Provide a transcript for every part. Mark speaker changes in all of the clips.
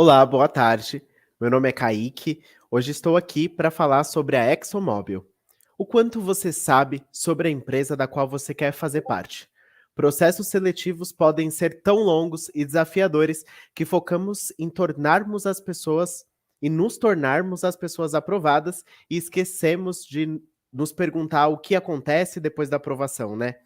Speaker 1: Olá, boa tarde. Meu nome é Kaique. Hoje estou aqui para falar sobre a ExxonMobil. O quanto você sabe sobre a empresa da qual você quer fazer parte? Processos seletivos podem ser tão longos e desafiadores que focamos em tornarmos as pessoas e nos tornarmos as pessoas aprovadas e esquecemos de nos perguntar o que acontece depois da aprovação, né?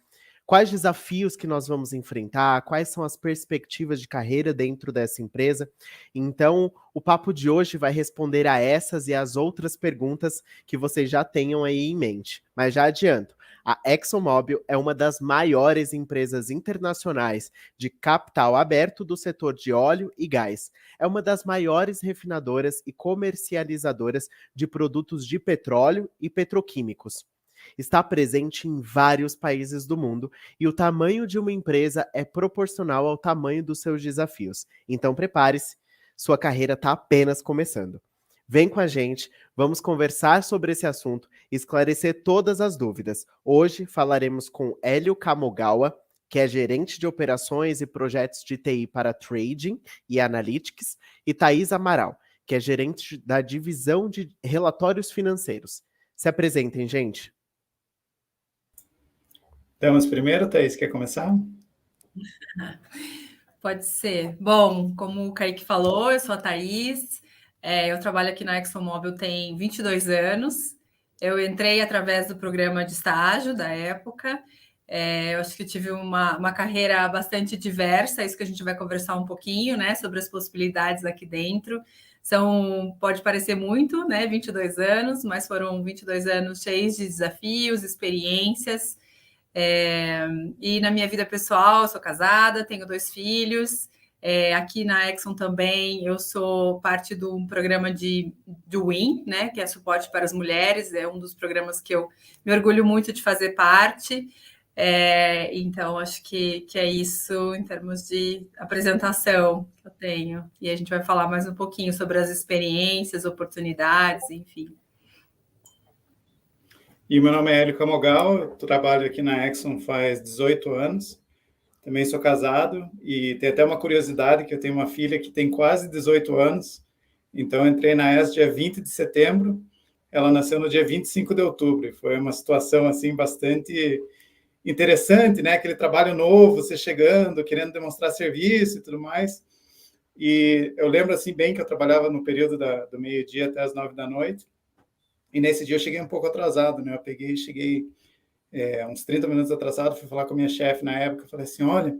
Speaker 1: Quais desafios que nós vamos enfrentar? Quais são as perspectivas de carreira dentro dessa empresa? Então, o papo de hoje vai responder a essas e as outras perguntas que vocês já tenham aí em mente. Mas já adianto, a ExxonMobil é uma das maiores empresas internacionais de capital aberto do setor de óleo e gás. É uma das maiores refinadoras e comercializadoras de produtos de petróleo e petroquímicos. Está presente em vários países do mundo e o tamanho de uma empresa é proporcional ao tamanho dos seus desafios. Então prepare-se, sua carreira está apenas começando. Vem com a gente, vamos conversar sobre esse assunto e esclarecer todas as dúvidas. Hoje falaremos com Hélio Kamogawa, que é gerente de operações e projetos de TI para Trading e Analytics, e Thaís Amaral, que é gerente da divisão de relatórios financeiros. Se apresentem, gente.
Speaker 2: Então, primeiro, Thaís, quer começar?
Speaker 3: Pode ser. Bom, como o Kaique falou, eu sou a Thaís, eu trabalho aqui na ExxonMobil tem 22 anos. Eu entrei através do programa de estágio da época. Eu acho que tive uma carreira bastante diversa, isso que a gente vai conversar um pouquinho, né, sobre as possibilidades aqui dentro. Pode parecer muito, né, 22 anos, mas foram 22 anos cheios de desafios, experiências. E na minha vida pessoal, eu sou casada, tenho 2 filhos. Aqui na Exxon também eu sou parte de um programa do WIN, né, que é suporte para as mulheres, é um dos programas que eu me orgulho muito de fazer parte. Então, acho que é isso em termos de apresentação que eu tenho. E a gente vai falar mais um pouquinho sobre as experiências, oportunidades, enfim.
Speaker 2: E meu nome é Hélio Kamogawa, eu trabalho aqui na Exxon faz 18 anos. Também sou casado e tem até uma curiosidade que eu tenho uma filha que tem quase 18 anos. Então, eu entrei na ES dia 20 de setembro, ela nasceu no dia 25 de outubro. Foi uma situação assim bastante interessante, né? Aquele trabalho novo, você chegando, querendo demonstrar serviço e tudo mais. E eu lembro assim bem que eu trabalhava no período do meio-dia até as 9 da noite. E nesse dia eu cheguei um pouco atrasado, né? Eu cheguei uns 30 minutos atrasado, fui falar com a minha chefe na época, falei assim, olha,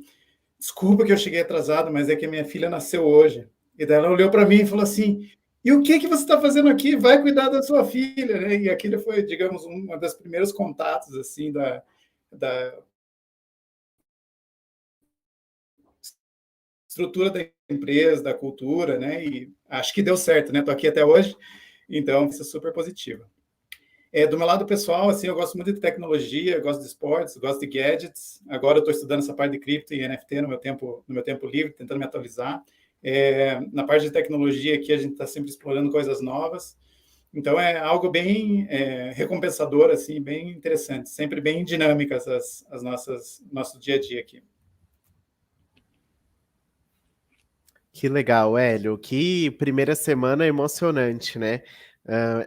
Speaker 2: desculpa que eu cheguei atrasado, mas é que a minha filha nasceu hoje. E daí ela olhou para mim e falou assim, e o que você está fazendo aqui? Vai cuidar da sua filha, né? E aquele foi, digamos, um dos primeiros contatos, assim, da estrutura da empresa, da cultura, né? E acho que deu certo, né? Estou aqui até hoje, então isso é super positivo. Do meu lado pessoal, assim, eu gosto muito de tecnologia, gosto de esportes, gosto de gadgets. Agora eu estou estudando essa parte de cripto e NFT no meu tempo livre, tentando me atualizar. Na parte de tecnologia aqui, a gente está sempre explorando coisas novas. Então, é algo bem recompensador, assim, bem interessante. Sempre bem dinâmicas nosso dia a dia aqui.
Speaker 1: Que legal, Hélio. Que primeira semana emocionante, né?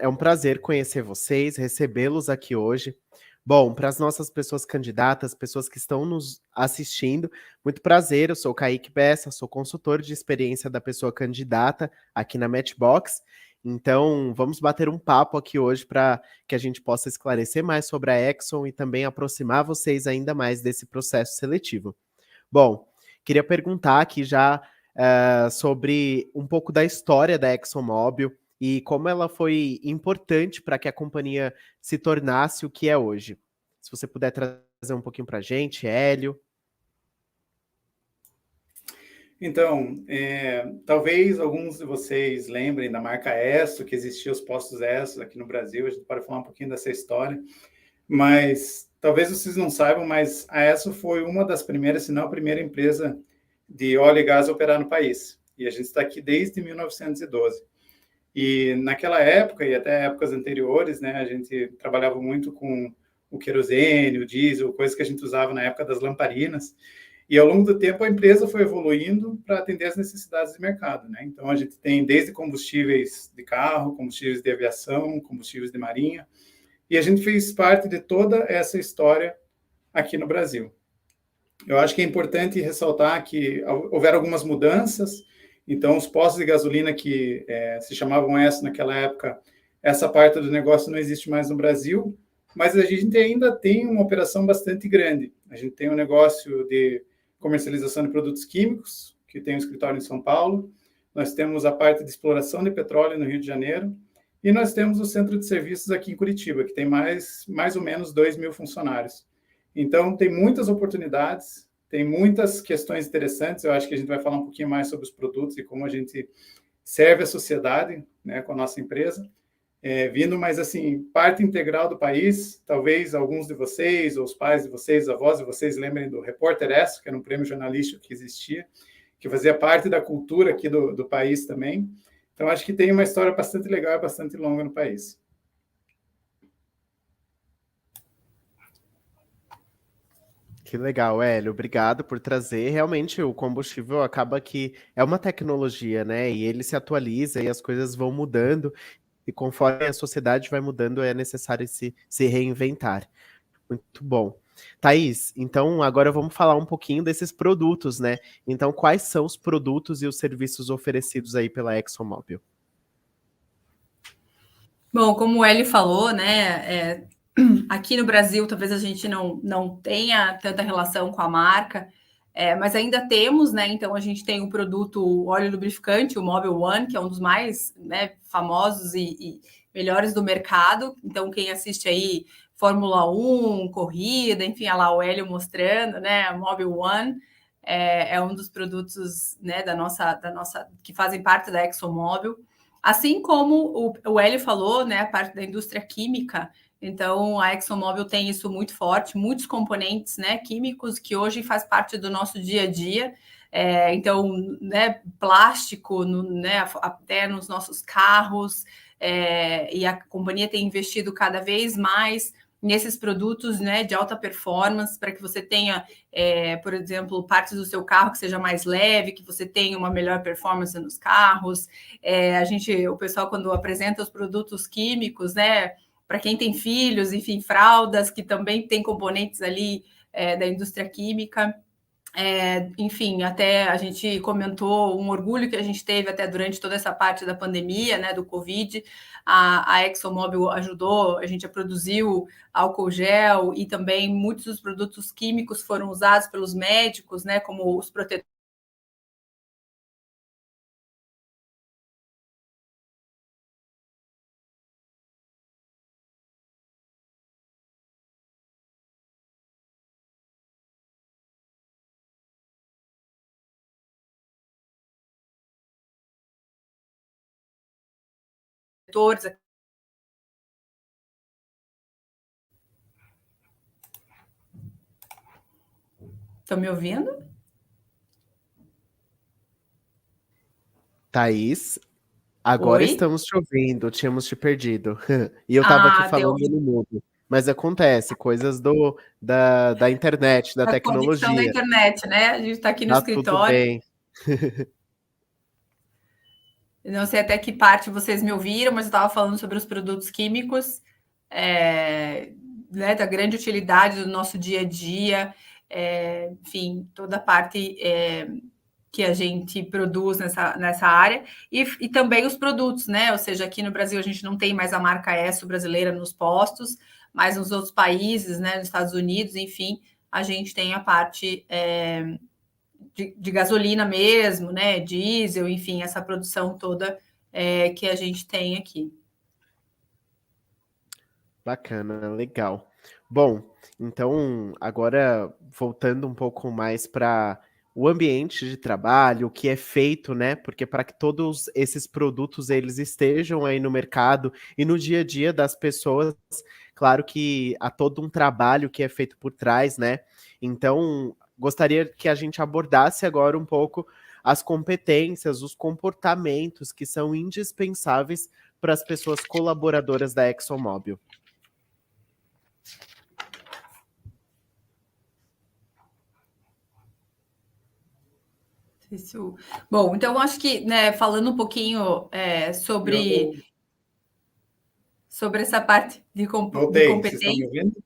Speaker 1: É um prazer conhecer vocês, recebê-los aqui hoje. Bom, para as nossas pessoas candidatas, pessoas que estão nos assistindo, muito prazer. Eu sou o Kaique Bessa, sou consultor de experiência da pessoa candidata aqui na Matchbox. Então, vamos bater um papo aqui hoje para que a gente possa esclarecer mais sobre a Exxon e também aproximar vocês ainda mais desse processo seletivo. Bom, queria perguntar aqui já sobre um pouco da história da ExxonMobil e como ela foi importante para que a companhia se tornasse o que é hoje. Se você puder trazer um pouquinho para a gente, Hélio.
Speaker 2: Então, talvez alguns de vocês lembrem da marca Esso, que existia os postos Esso aqui no Brasil, a gente pode falar um pouquinho dessa história, mas talvez vocês não saibam, mas a Esso foi uma das primeiras, se não a primeira empresa de óleo e gás a operar no país, e a gente está aqui desde 1912. E naquela época, e até épocas anteriores, né, a gente trabalhava muito com o querosene, o diesel, coisas que a gente usava na época das lamparinas. E ao longo do tempo a empresa foi evoluindo para atender as necessidades de mercado, né? Então a gente tem desde combustíveis de carro, combustíveis de aviação, combustíveis de marinha, e a gente fez parte de toda essa história aqui no Brasil. Eu acho que é importante ressaltar que houveram algumas mudanças, então os postos de gasolina que se chamavam ESSO naquela época, essa parte do negócio não existe mais no Brasil, mas a gente ainda tem uma operação bastante grande. A gente tem um negócio de comercialização de produtos químicos, que tem um escritório em São Paulo, nós temos a parte de exploração de petróleo no Rio de Janeiro, e nós temos o centro de serviços aqui em Curitiba, que tem mais ou menos 2.000 funcionários. Então, tem muitas oportunidades, tem muitas questões interessantes. Eu acho que a gente vai falar um pouquinho mais sobre os produtos e como a gente serve a sociedade, né, com a nossa empresa. Vindo, mas assim, parte integral do país, talvez alguns de vocês, ou os pais de vocês, avós de vocês, lembrem do Repórter ESSO, que era um prêmio jornalístico que existia, que fazia parte da cultura aqui do país também. Então, acho que tem uma história bastante legal e bastante longa no país.
Speaker 1: Que legal, Hélio. Obrigado por trazer. Realmente, o combustível acaba que é uma tecnologia, né? E ele se atualiza e as coisas vão mudando. E conforme a sociedade vai mudando, é necessário se reinventar. Muito bom. Thaís, então agora vamos falar um pouquinho desses produtos, né? Então, quais são os produtos e os serviços oferecidos aí pela ExxonMobil?
Speaker 3: Bom, como o Hélio falou, né, aqui no Brasil talvez a gente não tenha tanta relação com a marca, mas ainda temos, né? Então a gente tem o produto óleo lubrificante, o Mobil One, que é um dos mais, né, famosos e melhores do mercado. Então quem assiste aí Fórmula 1, corrida, enfim, olha lá o Hélio mostrando, né? A Mobil One é um dos produtos, né, da nossa que fazem parte da ExxonMobil. Assim como o Hélio falou, né, a parte da indústria química. Então, a ExxonMobil tem isso muito forte, muitos componentes, né, químicos que hoje faz parte do nosso dia a dia. Então, né, plástico, né, até nos nossos carros, e a companhia tem investido cada vez mais nesses produtos, né, de alta performance, para que você tenha, por exemplo, partes do seu carro que seja mais leve, que você tenha uma melhor performance nos carros. O pessoal, quando apresenta os produtos químicos, né, para quem tem filhos, enfim, fraldas, que também tem componentes ali da indústria química. Enfim, até a gente comentou um orgulho que a gente teve até durante toda essa parte da pandemia, né, do Covid. A ExxonMobil ajudou, a gente produziu álcool gel e também muitos dos produtos químicos foram usados pelos médicos, né, como os protetores Estão me ouvindo?
Speaker 1: Thaís, agora
Speaker 3: Oi?
Speaker 1: estamos te ouvindo, tínhamos te perdido. E eu estava aqui
Speaker 3: Deu
Speaker 1: falando no mudo. Mas acontece, coisas da internet, da
Speaker 3: a conexão da
Speaker 1: tecnologia.
Speaker 3: internet, né? A gente está aqui no
Speaker 1: Tá tudo
Speaker 3: escritório.
Speaker 1: bem.
Speaker 3: Não sei até que parte vocês me ouviram, mas eu estava falando sobre os produtos químicos, né, da grande utilidade do nosso dia a dia, enfim, toda a parte que a gente produz nessa área, e também os produtos, né? Ou seja, aqui no Brasil a gente não tem mais a marca ESSO brasileira nos postos, mas nos outros países, né, nos Estados Unidos, enfim, a gente tem a parte de gasolina mesmo, né? Diesel, enfim, essa produção toda que a gente tem aqui.
Speaker 1: Bacana, legal. Bom, então agora voltando um pouco mais para o ambiente de trabalho, o que é feito, né? Porque para que todos esses produtos eles estejam aí no mercado e no dia a dia das pessoas, claro que há todo um trabalho que é feito por trás, né? Então, gostaria que a gente abordasse agora um pouco as competências, os comportamentos que são indispensáveis para as pessoas colaboradoras da ExxonMobil.
Speaker 3: Isso. Bom, então eu acho que, né, falando um pouquinho sobre essa parte de
Speaker 2: Voltei, vocês estão me
Speaker 3: competência.
Speaker 2: ouvindo?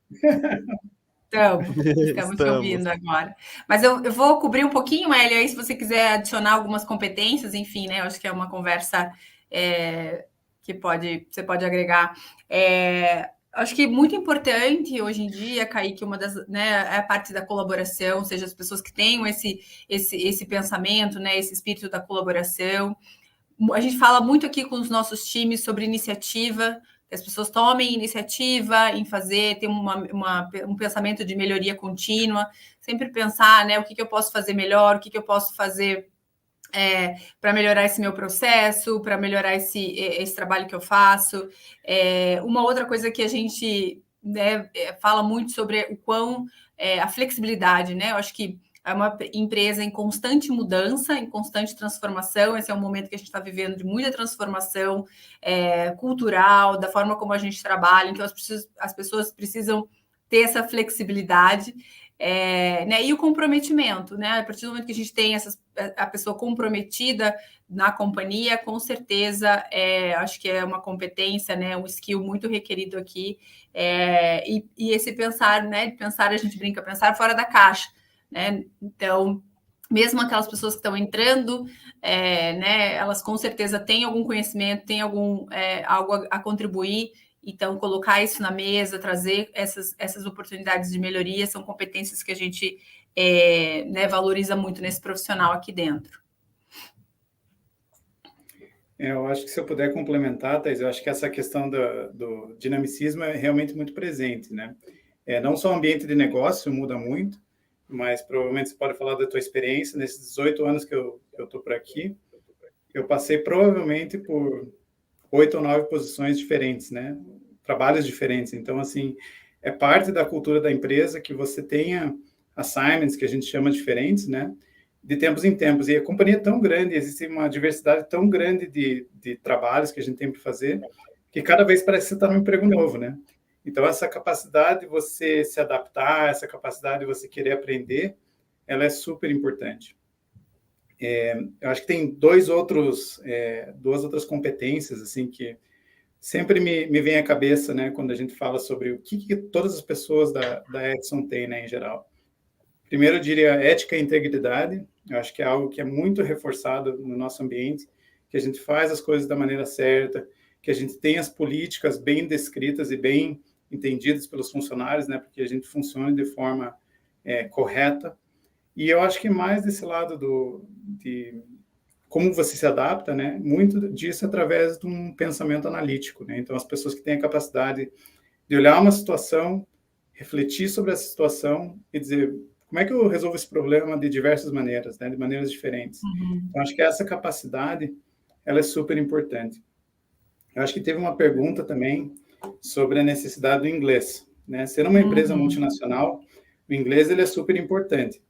Speaker 3: Estamos te
Speaker 1: Estamos.
Speaker 3: ouvindo agora. Mas eu vou cobrir um pouquinho, Hélio, aí se você quiser adicionar algumas competências, enfim, né? Eu acho que é uma conversa que você pode agregar. Acho que muito importante hoje em dia, Kaique, uma das, né, é a parte da colaboração, ou seja, as pessoas que tenham esse pensamento, né, esse espírito da colaboração. A gente fala muito aqui com os nossos times sobre iniciativa, que as pessoas tomem iniciativa em fazer, ter um pensamento de melhoria contínua, sempre pensar, né, o que eu posso fazer melhor, o que eu posso fazer para melhorar esse meu processo, para melhorar esse trabalho que eu faço. Uma outra coisa que a gente, né, fala muito sobre o quão a flexibilidade, né? Eu acho que é uma empresa em constante mudança, em constante transformação. Esse é um momento que a gente está vivendo de muita transformação cultural, da forma como a gente trabalha. Então, as pessoas precisam ter essa flexibilidade. Né, e o comprometimento, né? A partir do momento que a gente tem a pessoa comprometida na companhia, com certeza, acho que é uma competência, né? Um skill muito requerido aqui. E esse pensar, né? Pensar, a gente brinca, pensar fora da caixa, né? Então, mesmo aquelas pessoas que estão entrando, né? Elas com certeza têm algum conhecimento, têm algo a contribuir. Então, colocar isso na mesa, trazer essas oportunidades de melhoria, são competências que a gente né, valoriza muito nesse profissional aqui dentro.
Speaker 2: Eu acho que se eu puder complementar, Thais, eu acho que essa questão do dinamicismo é realmente muito presente, né? Não só o ambiente de negócio muda muito, mas provavelmente você pode falar da tua experiência. Nesses 18 anos que eu estou por aqui, eu passei provavelmente por 8 ou 9 posições diferentes, né? Trabalhos diferentes. Então, assim, é parte da cultura da empresa que você tenha assignments, que a gente chama diferentes, né? De tempos em tempos. E a companhia é tão grande, existe uma diversidade tão grande de trabalhos que a gente tem para fazer, que cada vez parece que você está num emprego novo, né? Então, essa capacidade de você se adaptar, essa capacidade de você querer aprender, ela é super importante. Eu acho que tem duas outras competências, assim, que sempre me vem à cabeça, né, quando a gente fala sobre o que todas as pessoas da Exxon têm, né, em geral. Primeiro, eu diria ética e integridade. Eu acho que é algo que é muito reforçado no nosso ambiente, que a gente faz as coisas da maneira certa, que a gente tem as políticas bem descritas e bem entendidas pelos funcionários, né, porque a gente funciona de forma correta. E eu acho que mais desse lado de como você se adapta, né? Muito disso através de um pensamento analítico, né? Então, as pessoas que têm a capacidade de olhar uma situação, refletir sobre essa situação e dizer como é que eu resolvo esse problema de diversas maneiras, né? De maneiras diferentes. Então, acho que essa capacidade, ela é super importante. Eu acho que teve uma pergunta também sobre a necessidade do inglês, né? Ser uma empresa multinacional, o inglês ele é super importante.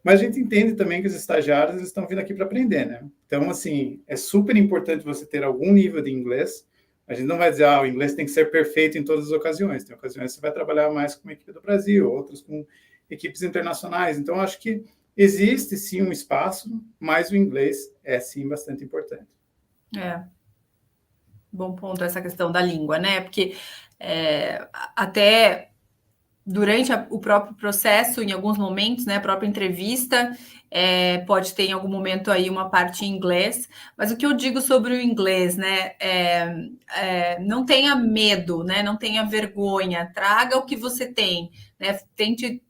Speaker 2: Mas a gente entende também que os estagiários eles estão vindo aqui para aprender, né? Então, assim, é super importante você ter algum nível de inglês. A gente não vai dizer, o inglês tem que ser perfeito em todas as ocasiões. Tem ocasiões que você vai trabalhar mais com a equipe do Brasil, outras com equipes internacionais. Então, acho que existe, sim, um espaço, mas o inglês é, sim, bastante importante.
Speaker 3: Bom ponto essa questão da língua, né? Porque até durante o próprio processo, em alguns momentos, né, a própria entrevista, pode ter em algum momento aí uma parte em inglês, mas o que eu digo sobre o inglês, né, não tenha medo, né, não tenha vergonha, traga o que você tem, né, tente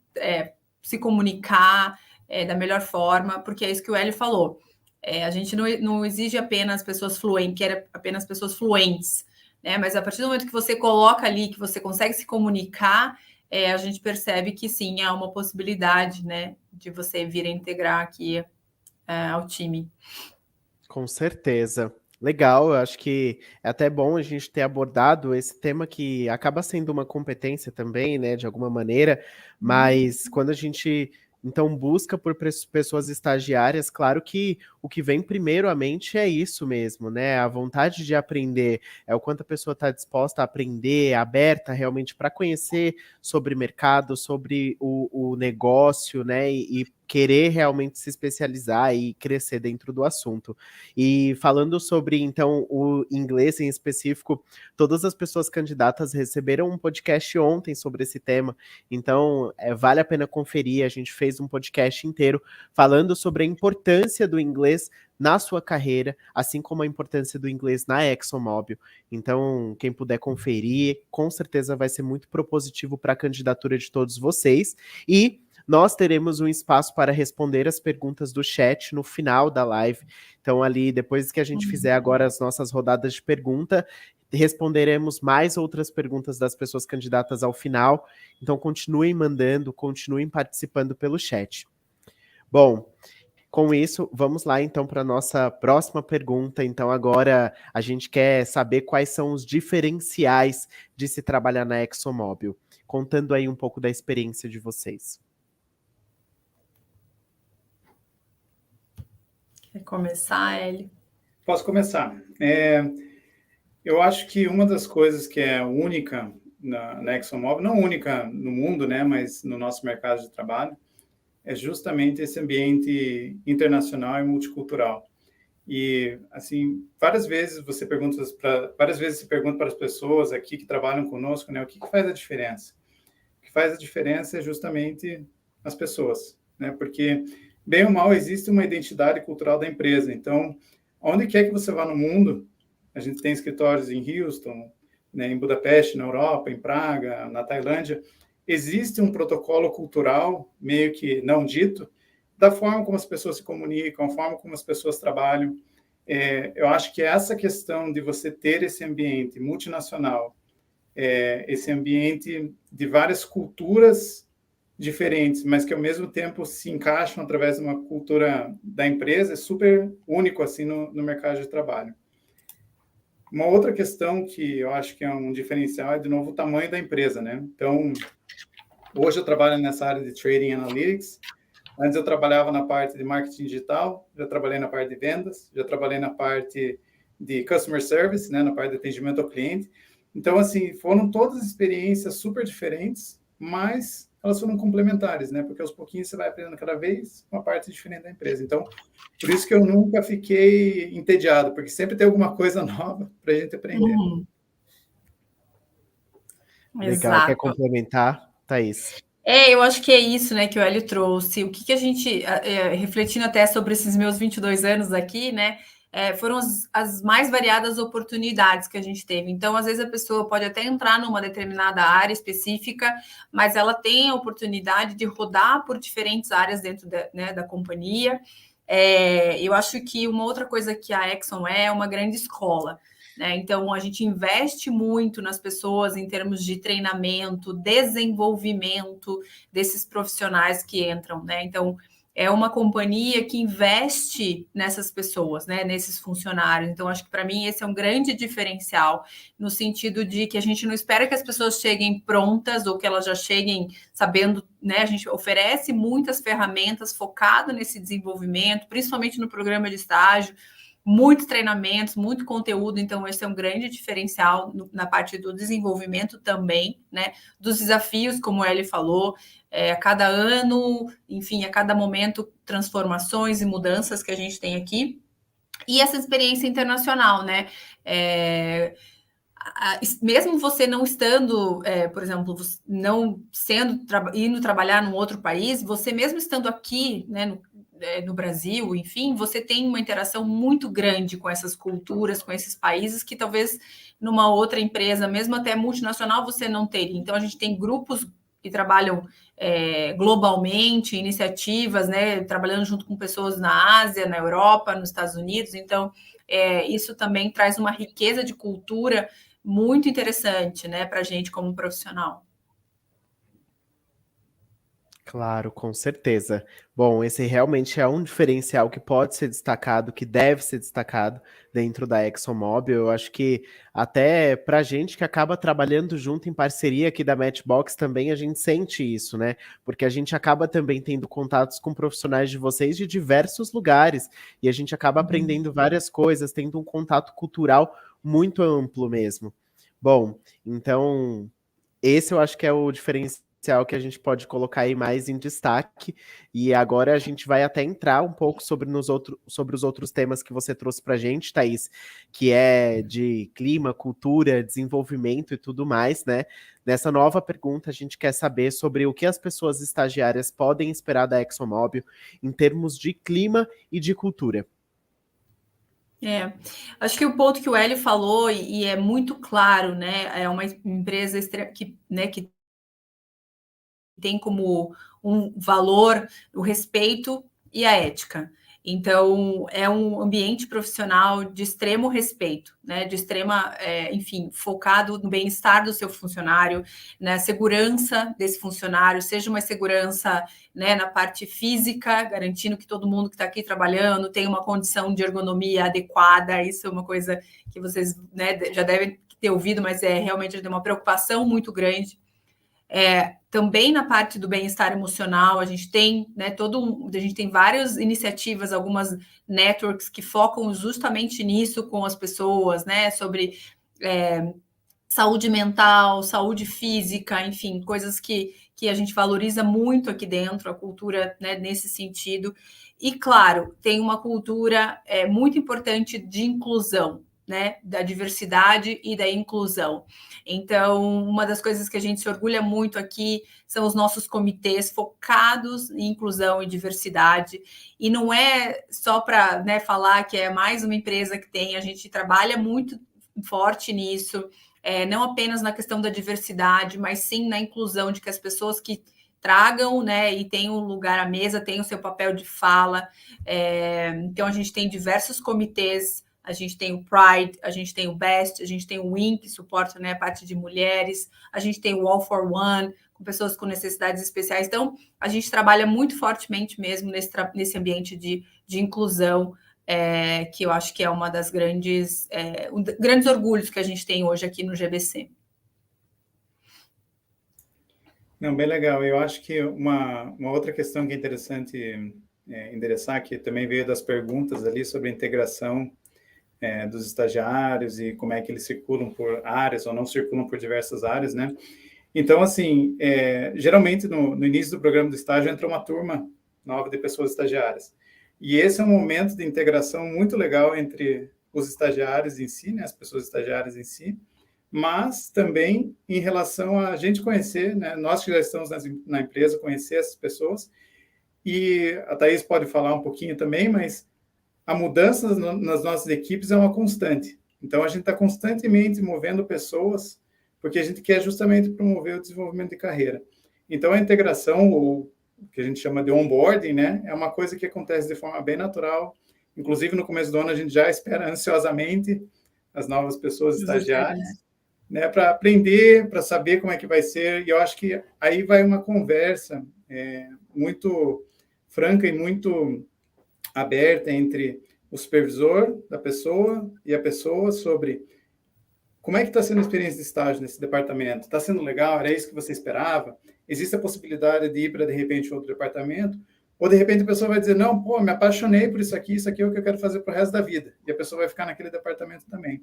Speaker 3: se comunicar da melhor forma, porque é isso que o Hélio falou. A gente não exige apenas pessoas fluentes, quer apenas pessoas fluentes, né, mas a partir do momento que você coloca ali, que você consegue se comunicar, a gente percebe que sim, há uma possibilidade, né, de você vir a integrar aqui ao time.
Speaker 1: Com certeza. Legal, eu acho que é até bom a gente ter abordado esse tema que acaba sendo uma competência também, né, de alguma maneira, mas quando a gente então busca por pessoas estagiárias, claro que o que vem primeiro à mente é isso mesmo, né? A vontade de aprender, é o quanto a pessoa está disposta a aprender, aberta realmente para conhecer sobre mercado, sobre o negócio, né? E querer realmente se especializar e crescer dentro do assunto. E falando sobre, então, o inglês em específico, todas as pessoas candidatas receberam um podcast ontem sobre esse tema, então vale a pena conferir. A gente fez um podcast inteiro falando sobre a importância do inglês na sua carreira, assim como a importância do inglês na ExxonMobil. Então, quem puder conferir, com certeza vai ser muito propositivo para a candidatura de todos vocês. E nós teremos um espaço para responder as perguntas do chat no final da live. Então, ali, depois que a gente fizer agora as nossas rodadas de pergunta, responderemos mais outras perguntas das pessoas candidatas ao final. Então, continuem mandando, continuem participando pelo chat. Bom, com isso, vamos lá então para a nossa próxima pergunta. Então, agora a gente quer saber quais são os diferenciais de se trabalhar na ExxonMobil, contando aí um pouco da experiência de vocês.
Speaker 3: Quer começar, Hélio?
Speaker 2: Posso começar. Eu acho que uma das coisas que é única na ExxonMobil, não única no mundo, né, mas no nosso mercado de trabalho, é justamente esse ambiente internacional e multicultural. E, assim, várias vezes se pergunta para as pessoas aqui que trabalham conosco, né, o que faz a diferença? O que faz a diferença é justamente as pessoas, né, porque, bem ou mal, existe uma identidade cultural da empresa. Então, onde quer que você vá no mundo, a gente tem escritórios em Houston, né, em Budapeste, na Europa, em Praga, na Tailândia. Existe um protocolo cultural, meio que não dito, da forma como as pessoas se comunicam, a forma como as pessoas trabalham. Eu acho que essa questão de você ter esse ambiente multinacional, esse ambiente de várias culturas diferentes, mas que ao mesmo tempo se encaixam através de uma cultura da empresa, é super único assim no mercado de trabalho. Uma outra questão que eu acho que é um diferencial é, de novo, o tamanho da empresa, né? Então, hoje eu trabalho nessa área de Trading Analytics. Antes eu trabalhava na parte de marketing digital, já trabalhei na parte de vendas, já trabalhei na parte de Customer Service, né, na parte de atendimento ao cliente. Então, assim, foram todas experiências super diferentes, mas elas foram complementares, né? Porque aos pouquinhos você vai aprendendo cada vez uma parte diferente da empresa. Então, por isso que eu nunca fiquei entediado, porque sempre tem alguma coisa nova para a gente aprender.
Speaker 1: Legal. Quer
Speaker 3: Exato.
Speaker 1: complementar, Thaís?
Speaker 3: Eu acho que é isso, né, que o Hélio trouxe. O que a gente, refletindo até sobre esses meus 22 anos aqui, né, foram as mais variadas oportunidades que a gente teve. Então, às vezes, a pessoa pode até entrar numa determinada área específica, mas ela tem a oportunidade de rodar por diferentes áreas dentro da companhia. Eu acho que uma outra coisa que a Exxon é uma grande escola. Então, a gente investe muito nas pessoas em termos de treinamento, desenvolvimento desses profissionais que entram, né? Então, é uma companhia que investe nessas pessoas, né? Nesses funcionários. Então, acho que para mim esse é um grande diferencial, no sentido de que a gente não espera que as pessoas cheguem prontas ou que elas já cheguem sabendo, né? A gente oferece muitas ferramentas focado nesse desenvolvimento, principalmente no programa de estágio. Muitos treinamentos, muito conteúdo, então esse é um grande diferencial na parte do desenvolvimento também, né? Dos desafios, como ele falou, a cada ano, enfim, a cada momento, transformações e mudanças que a gente tem aqui. E essa experiência internacional, né? Mesmo você não estando, por exemplo, não indo trabalhar num outro país, você mesmo estando aqui, né, no Brasil, enfim, você tem uma interação muito grande com essas culturas, com esses países que talvez numa outra empresa, mesmo até multinacional, você não teria. Então, a gente tem grupos que trabalham globalmente, iniciativas, né, trabalhando junto com pessoas na Ásia, na Europa, nos Estados Unidos. Então, isso também traz uma riqueza de cultura muito interessante, né, para a gente como profissional.
Speaker 1: Claro, com certeza. Bom, esse realmente é um diferencial que pode ser destacado, que deve ser destacado dentro da ExxonMobil. Eu acho que até para a gente que acaba trabalhando junto em parceria aqui da Matchbox também a gente sente isso, né? Porque a gente acaba também tendo contatos com profissionais de vocês de diversos lugares e a gente acaba aprendendo várias coisas, tendo um contato cultural muito amplo mesmo. Bom, então esse eu acho que é o diferencial que a gente pode colocar aí mais em destaque. E agora a gente vai até entrar um pouco sobre os outros temas que você trouxe para a gente, Thaís, que é de clima, cultura, desenvolvimento e tudo mais, né? Nessa nova pergunta, a gente quer saber sobre o que as pessoas estagiárias podem esperar da ExxonMobil em termos de clima e de cultura.
Speaker 3: Acho que o ponto que o Hélio falou, e é muito claro, né? É uma empresa que tem como um valor o respeito e a ética. Então, é um ambiente profissional de extremo respeito, né? De extrema, enfim, focado no bem-estar do seu funcionário, na segurança desse funcionário, seja uma segurança, né, na parte física, garantindo que todo mundo que está aqui trabalhando tem uma condição de ergonomia adequada. Isso é uma coisa que vocês, né, já devem ter ouvido, mas realmente tem uma preocupação muito grande. Também na parte do bem-estar emocional, a gente tem, né, a gente tem várias iniciativas, algumas networks que focam justamente nisso com as pessoas, né, sobre saúde mental, saúde física, enfim, coisas que a gente valoriza muito aqui dentro, a cultura, né, nesse sentido. E, claro, tem uma cultura muito importante de inclusão, né, da diversidade e da inclusão. Então, uma das coisas que a gente se orgulha muito aqui são os nossos comitês focados em inclusão e diversidade. E não é só para, né, falar que é mais uma empresa que tem, a gente trabalha muito forte nisso, não apenas na questão da diversidade, mas sim na inclusão de que as pessoas que tragam, né, e tenham um lugar à mesa, tenham o seu papel de fala. Então, a gente tem diversos comitês. A gente tem o Pride, a gente tem o Best, a gente tem o WIN, que suporta, né, a parte de mulheres, a gente tem o All for One, com pessoas com necessidades especiais. Então, a gente trabalha muito fortemente mesmo nesse ambiente de inclusão, que eu acho que é uma das grandes orgulhos que a gente tem hoje aqui no GBC.
Speaker 2: Não, bem legal. Eu acho que uma outra questão que é interessante endereçar, que também veio das perguntas ali sobre a integração dos estagiários e como é que eles circulam por áreas ou não circulam por diversas áreas, né? Então, assim, geralmente no início do programa do estágio entra uma turma nova de pessoas estagiárias. E esse é um momento de integração muito legal entre os estagiários em si, né, as pessoas estagiárias em si, mas também em relação a gente conhecer, né, nós que já estamos na empresa, conhecer essas pessoas. E a Thaís pode falar um pouquinho também, mas a mudança nas nossas equipes é uma constante. Então, a gente está constantemente movendo pessoas, porque a gente quer justamente promover o desenvolvimento de carreira. Então, a integração, ou o que a gente chama de onboarding, né, é uma coisa que acontece de forma bem natural. Inclusive, no começo do ano, a gente já espera ansiosamente as novas pessoas estagiárias, né, para aprender, para saber como é que vai ser. E eu acho que aí vai uma conversa muito franca e muito aberta entre o supervisor da pessoa e a pessoa sobre como é que está sendo a experiência de estágio nesse departamento. Está sendo legal? Era isso que você esperava? Existe a possibilidade de ir para, de repente, outro departamento? Ou, de repente, a pessoa vai dizer, não, pô, me apaixonei por isso aqui é o que eu quero fazer para o resto da vida. E a pessoa vai ficar naquele departamento também.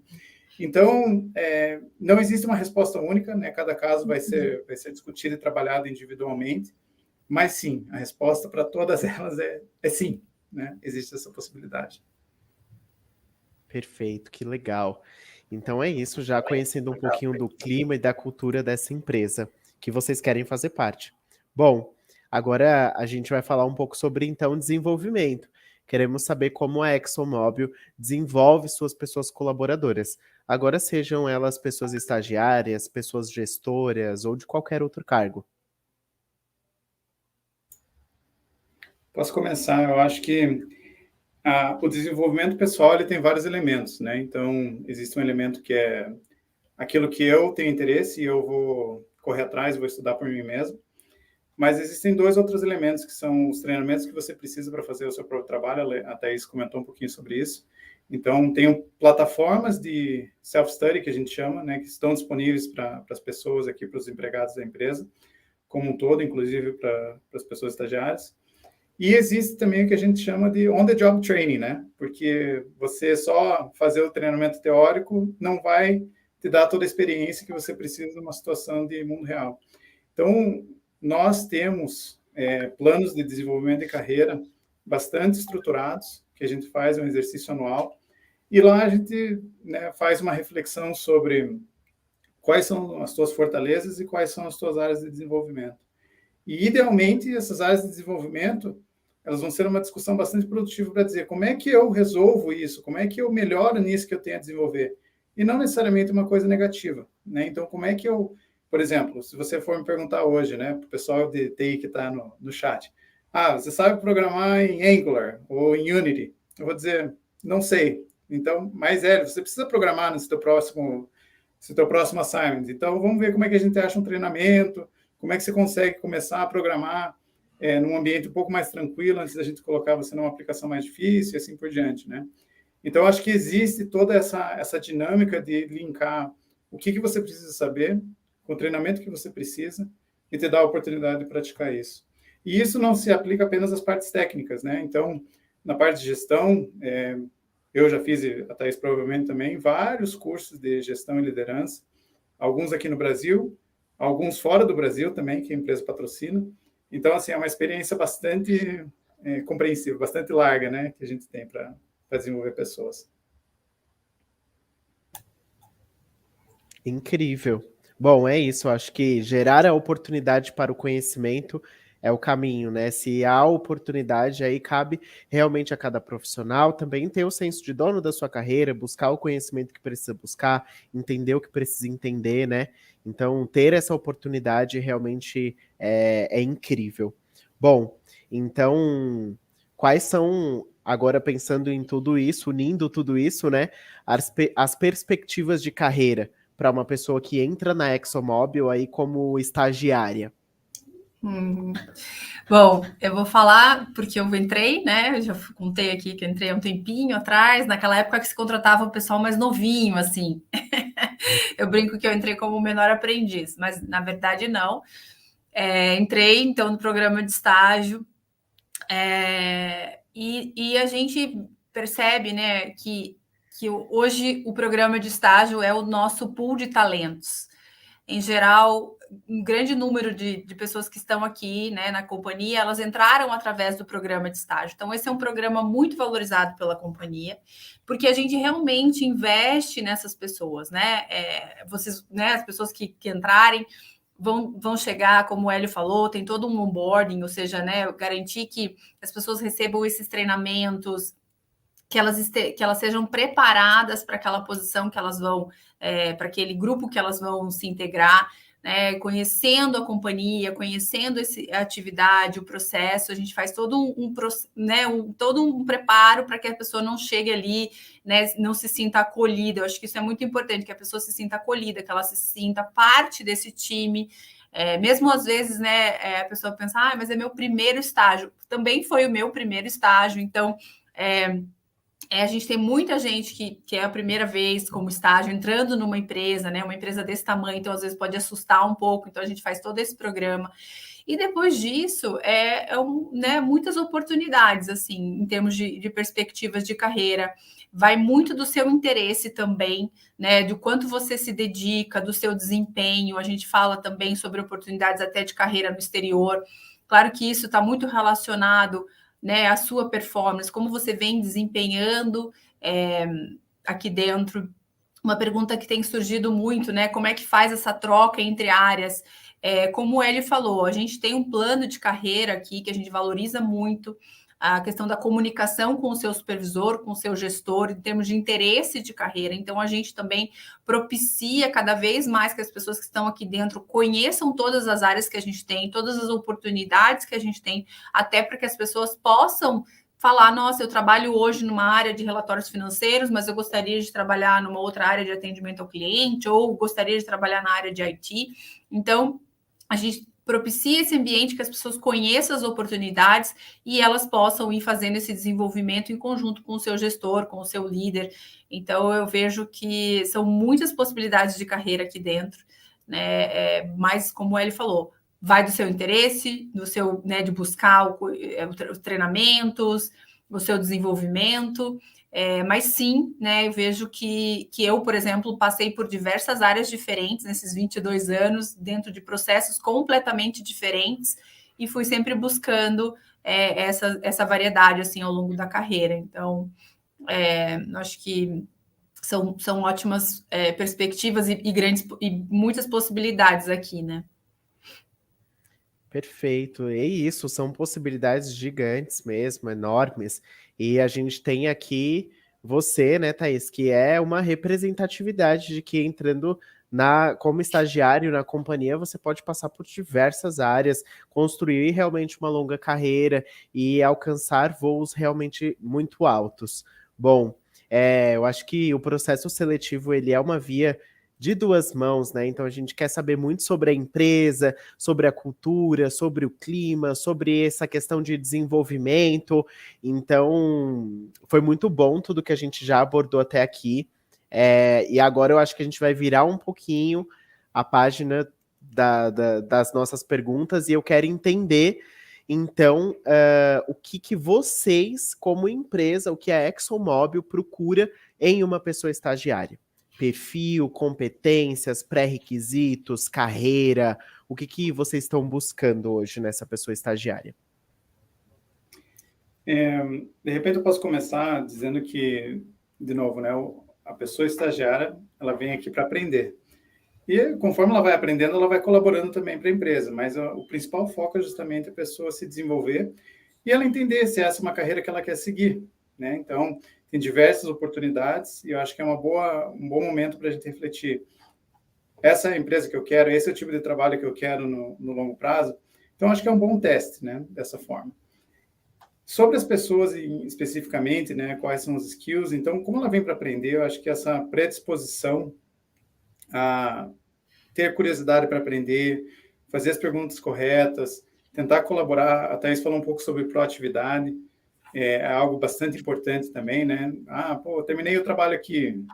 Speaker 2: Então, não existe uma resposta única, né? Cada caso vai ser discutido e trabalhado individualmente. Mas, sim, a resposta para todas elas é sim. Né? Existe essa possibilidade.
Speaker 1: Perfeito, que legal. Então é isso, já conhecendo um pouquinho do clima e da cultura dessa empresa que vocês querem fazer parte. Bom, agora a gente vai falar um pouco sobre, então, desenvolvimento. Queremos saber como a ExxonMobil desenvolve suas pessoas colaboradoras. Agora sejam elas pessoas estagiárias, pessoas gestoras ou de qualquer outro cargo.
Speaker 2: Posso começar? Eu acho que o desenvolvimento pessoal ele tem vários elementos, né? Então, existe um elemento que é aquilo que eu tenho interesse e eu vou correr atrás, vou estudar por mim mesmo. Mas existem dois outros elementos que são os treinamentos que você precisa para fazer o seu próprio trabalho. A Thaís comentou um pouquinho sobre isso. Então, tem plataformas de self-study, que a gente chama, né, que estão disponíveis para as pessoas aqui, para os empregados da empresa, como um todo, inclusive para as pessoas estagiárias. E existe também o que a gente chama de on-the-job training, né? Porque você só fazer o treinamento teórico não vai te dar toda a experiência que você precisa numa situação de mundo real. Então, nós temos planos de desenvolvimento de carreira bastante estruturados, que a gente faz um exercício anual, e lá a gente, né, faz uma reflexão sobre quais são as tuas fortalezas e quais são as tuas áreas de desenvolvimento. E, idealmente, essas áreas de desenvolvimento, elas vão ser uma discussão bastante produtiva para dizer como é que eu resolvo isso, como é que eu melhoro nisso que eu tenho a desenvolver. E não necessariamente uma coisa negativa, né? Então, como é que eu... Por exemplo, se você for me perguntar hoje, né, para o pessoal de TI que está no chat, você sabe programar em Angular ou em Unity? Eu vou dizer, não sei. Então, mas você precisa programar no seu próximo assignment. Então, vamos ver como é que a gente acha um treinamento, como é que você consegue começar a programar num ambiente um pouco mais tranquilo, antes da gente colocar você numa aplicação mais difícil e assim por diante, né? Então, acho que existe toda essa dinâmica de linkar o que você precisa saber com o treinamento que você precisa e te dar a oportunidade de praticar isso. E isso não se aplica apenas às partes técnicas, né? Então, na parte de gestão, eu já fiz, a Thaís provavelmente também, vários cursos de gestão e liderança, alguns aqui no Brasil, alguns fora do Brasil também, que a empresa patrocina. Então, assim, é uma experiência bastante compreensível, bastante larga, né, que a gente tem para desenvolver pessoas.
Speaker 1: Incrível. Bom, é isso. Eu acho que gerar a oportunidade para o conhecimento é o caminho, né? Se há oportunidade, aí cabe realmente a cada profissional também ter o senso de dono da sua carreira, buscar o conhecimento que precisa buscar, entender o que precisa entender, né? Então, ter essa oportunidade realmente é incrível. Bom, então, quais são, agora pensando em tudo isso, unindo tudo isso, né? As perspectivas de carreira para uma pessoa que entra na ExxonMobil aí como estagiária?
Speaker 3: Bom, eu vou falar porque eu entrei, né? Eu já contei aqui que eu entrei há um tempinho atrás, naquela época que se contratava o pessoal mais novinho, assim. Eu brinco que eu entrei como menor aprendiz, mas na verdade não. Entrei, então, no programa de estágio, e a gente percebe, né, que hoje o programa de estágio é o nosso pool de talentos. Em geral, um grande número de pessoas que estão aqui, né, na companhia, elas entraram através do programa de estágio. Então, esse é um programa muito valorizado pela companhia, porque a gente realmente investe nessas pessoas, né? Vocês, né, as pessoas que entrarem vão chegar, como o Hélio falou, tem todo um onboarding, ou seja, né, garantir que as pessoas recebam esses treinamentos, que elas sejam preparadas para aquela posição que elas vão, para aquele grupo que elas vão se integrar, né, conhecendo a companhia, conhecendo a atividade, o processo, a gente faz todo todo um preparo para que a pessoa não chegue ali, né, não se sinta acolhida. Eu acho que isso é muito importante, que a pessoa se sinta acolhida, que ela se sinta parte desse time. Mesmo às vezes, né, a pessoa pensa, mas é meu primeiro estágio. Também foi o meu primeiro estágio, então... a gente tem muita gente que é a primeira vez como estágio entrando numa empresa, né? Uma empresa desse tamanho, então às vezes pode assustar um pouco. Então a gente faz todo esse programa. E depois disso, né, muitas oportunidades, assim, em termos de perspectivas de carreira. Vai muito do seu interesse também, né? Do quanto você se dedica, do seu desempenho. A gente fala também sobre oportunidades até de carreira no exterior. Claro que isso está muito relacionado, né, a sua performance, como você vem desempenhando aqui dentro. Uma pergunta que tem surgido muito, né? Como é que faz essa troca entre áreas? Como o Hélio falou, a gente tem um plano de carreira aqui que a gente valoriza muito, a questão da comunicação com o seu supervisor, com o seu gestor, em termos de interesse de carreira. Então, a gente também propicia cada vez mais que as pessoas que estão aqui dentro conheçam todas as áreas que a gente tem, todas as oportunidades que a gente tem, até para que as pessoas possam falar, nossa, eu trabalho hoje numa área de relatórios financeiros, mas eu gostaria de trabalhar numa outra área de atendimento ao cliente, ou gostaria de trabalhar na área de IT. Então, a gente propicia esse ambiente que as pessoas conheçam as oportunidades e elas possam ir fazendo esse desenvolvimento em conjunto com o seu gestor, com o seu líder. Então, eu vejo que são muitas possibilidades de carreira aqui dentro, né? Mas, como ele falou, vai do seu interesse, do seu, né, de buscar os treinamentos, o seu desenvolvimento. Mas sim, né, eu vejo que eu, por exemplo, passei por diversas áreas diferentes nesses 22 anos, dentro de processos completamente diferentes, e fui sempre buscando essa variedade assim ao longo da carreira. Então, acho que são ótimas perspectivas e grandes e muitas possibilidades aqui, né?
Speaker 1: Perfeito. E isso, são possibilidades gigantes mesmo, enormes. E a gente tem aqui você, né, Thaís, que é uma representatividade de que entrando como estagiário na companhia, você pode passar por diversas áreas, construir realmente uma longa carreira e alcançar voos realmente muito altos. Bom, eu acho que o processo seletivo ele é uma via de duas mãos, né? Então a gente quer saber muito sobre a empresa, sobre a cultura, sobre o clima, sobre essa questão de desenvolvimento. Então, foi muito bom tudo que a gente já abordou até aqui. E agora eu acho que a gente vai virar um pouquinho a página das nossas perguntas e eu quero entender, então, o que vocês, como empresa, o que a ExxonMobil procura em uma pessoa estagiária? Perfil, competências, pré-requisitos, carreira, o que vocês estão buscando hoje nessa pessoa estagiária?
Speaker 2: De repente eu posso começar dizendo que, de novo, né, a pessoa estagiária, ela vem aqui para aprender. E conforme ela vai aprendendo, ela vai colaborando também para a empresa, mas o principal foco é justamente a pessoa se desenvolver e ela entender se essa é uma carreira que ela quer seguir, né? Então, tem diversas oportunidades e eu acho que é um bom momento para a gente refletir. Essa é a empresa que eu quero, esse é o tipo de trabalho que eu quero no longo prazo. Então, acho que é um bom teste, né? Dessa forma. Sobre as pessoas especificamente, né? Quais são os skills? Então, como ela vem para aprender, eu acho que essa predisposição a ter curiosidade para aprender, fazer as perguntas corretas, tentar colaborar. A Thaís falou um pouco sobre proatividade, é algo bastante importante também, né? Terminei o trabalho aqui,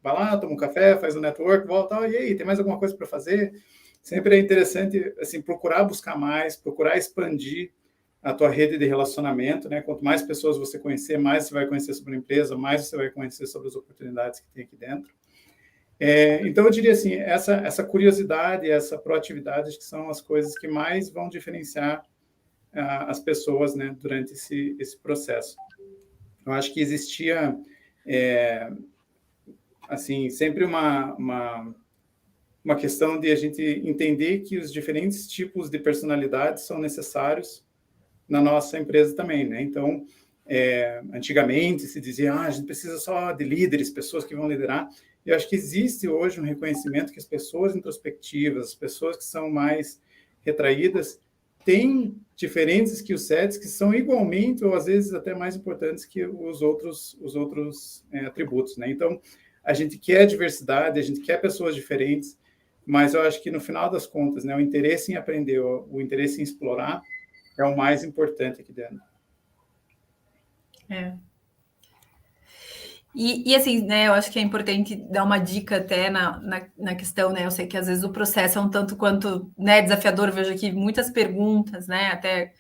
Speaker 2: vai lá, toma um café, faz um network, volta, e aí, tem mais alguma coisa para fazer? Sempre é interessante, assim, procurar buscar mais, procurar expandir a tua rede de relacionamento, né? Quanto mais pessoas você conhecer, mais você vai conhecer sobre a empresa, mais você vai conhecer sobre as oportunidades que tem aqui dentro. Então, eu diria assim, essa curiosidade, essa proatividade, que são as coisas que mais vão diferenciar as pessoas, né, durante esse processo. Eu acho que existia, assim, sempre uma questão de a gente entender que os diferentes tipos de personalidades são necessários na nossa empresa também, né? Então, antigamente se dizia, a gente precisa só de líderes, pessoas que vão liderar. Eu acho que existe hoje um reconhecimento que as pessoas introspectivas, as pessoas que são mais retraídas, têm diferentes skill sets que são igualmente ou às vezes até mais importantes que os outros atributos, né? Então, a gente quer diversidade, a gente quer pessoas diferentes, mas eu acho que no final das contas, né, o interesse em aprender, o interesse em explorar é o mais importante aqui dentro.
Speaker 3: E assim, né, eu acho que é importante dar uma dica até na questão, né? Eu sei que às vezes o processo é um tanto quanto, né, desafiador. Eu vejo aqui muitas perguntas, né? Até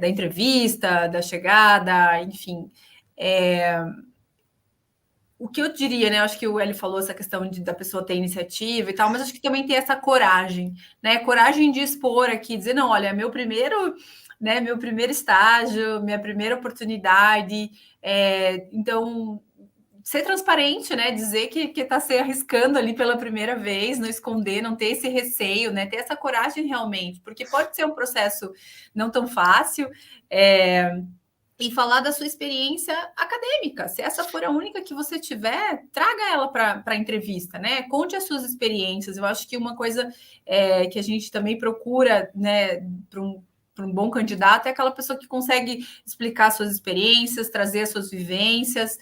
Speaker 3: da entrevista, da chegada, enfim. O que eu diria, né? Eu acho que o Eli falou essa questão da pessoa ter iniciativa e tal, mas acho que também tem essa coragem, né? Coragem de expor aqui, dizer, não, olha, meu primeiro estágio, minha primeira oportunidade. Então, ser transparente, né? Dizer que está se arriscando ali pela primeira vez, não esconder, não ter esse receio, né? Ter essa coragem realmente, porque pode ser um processo não tão fácil. E falar da sua experiência acadêmica. Se essa for a única que você tiver, traga ela para a entrevista, né? Conte as suas experiências. Eu acho que uma coisa que a gente também procura, né, para um bom candidato é aquela pessoa que consegue explicar suas experiências, trazer as suas vivências.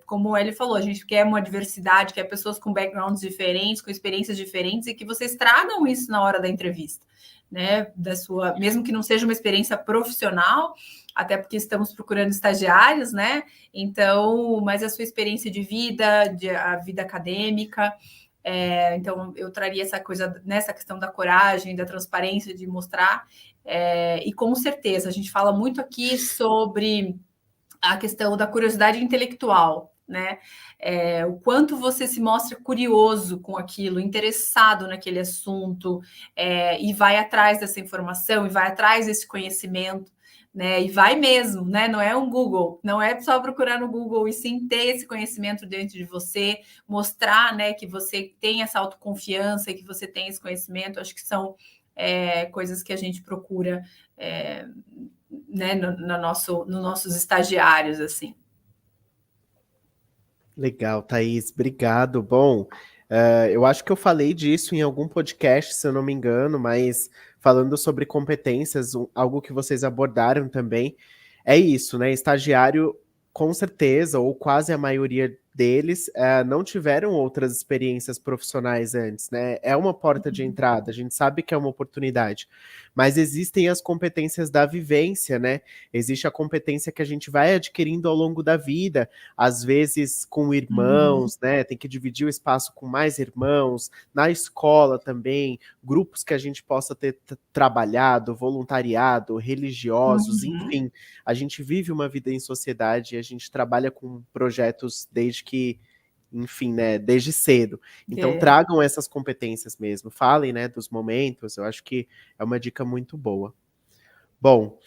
Speaker 3: Como ele falou, a gente quer uma diversidade, quer pessoas com backgrounds diferentes, com experiências diferentes, e que vocês tragam isso na hora da entrevista, né? Mesmo que não seja uma experiência profissional, até porque estamos procurando estagiários, né? Então, mas a sua experiência de vida, a vida acadêmica. Então, eu traria essa coisa nessa questão da coragem, da transparência, de mostrar. E com certeza, a gente fala muito aqui sobre a questão da curiosidade intelectual, né? O quanto você se mostra curioso com aquilo, interessado naquele assunto, e vai atrás dessa informação, e vai atrás desse conhecimento, né? E vai mesmo, né? Não é um Google, não é só procurar no Google, e sim ter esse conhecimento dentro de você, mostrar, né, que você tem essa autoconfiança e que você tem esse conhecimento. Acho que são coisas que a gente procura, né, nos nossos estagiários, assim.
Speaker 1: Legal, Thaís, obrigado. Bom, eu acho que eu falei disso em algum podcast, se eu não me engano, mas falando sobre competências, algo que vocês abordaram também, é isso, né? Estagiário, com certeza, ou quase a maioria deles, não tiveram outras experiências profissionais antes, né? É uma porta de entrada, a gente sabe que é uma oportunidade, mas existem as competências da vivência, né? Existe a competência que a gente vai adquirindo ao longo da vida, às vezes com irmãos, né? Tem que dividir o espaço com mais irmãos, na escola também, grupos que a gente possa ter trabalhado, voluntariado, religiosos, enfim. A gente vive uma vida em sociedade e a gente trabalha com projetos desde que, enfim, né, desde cedo. Então tragam essas competências mesmo, falem, né, dos momentos, eu acho que é uma dica muito boa. Bom,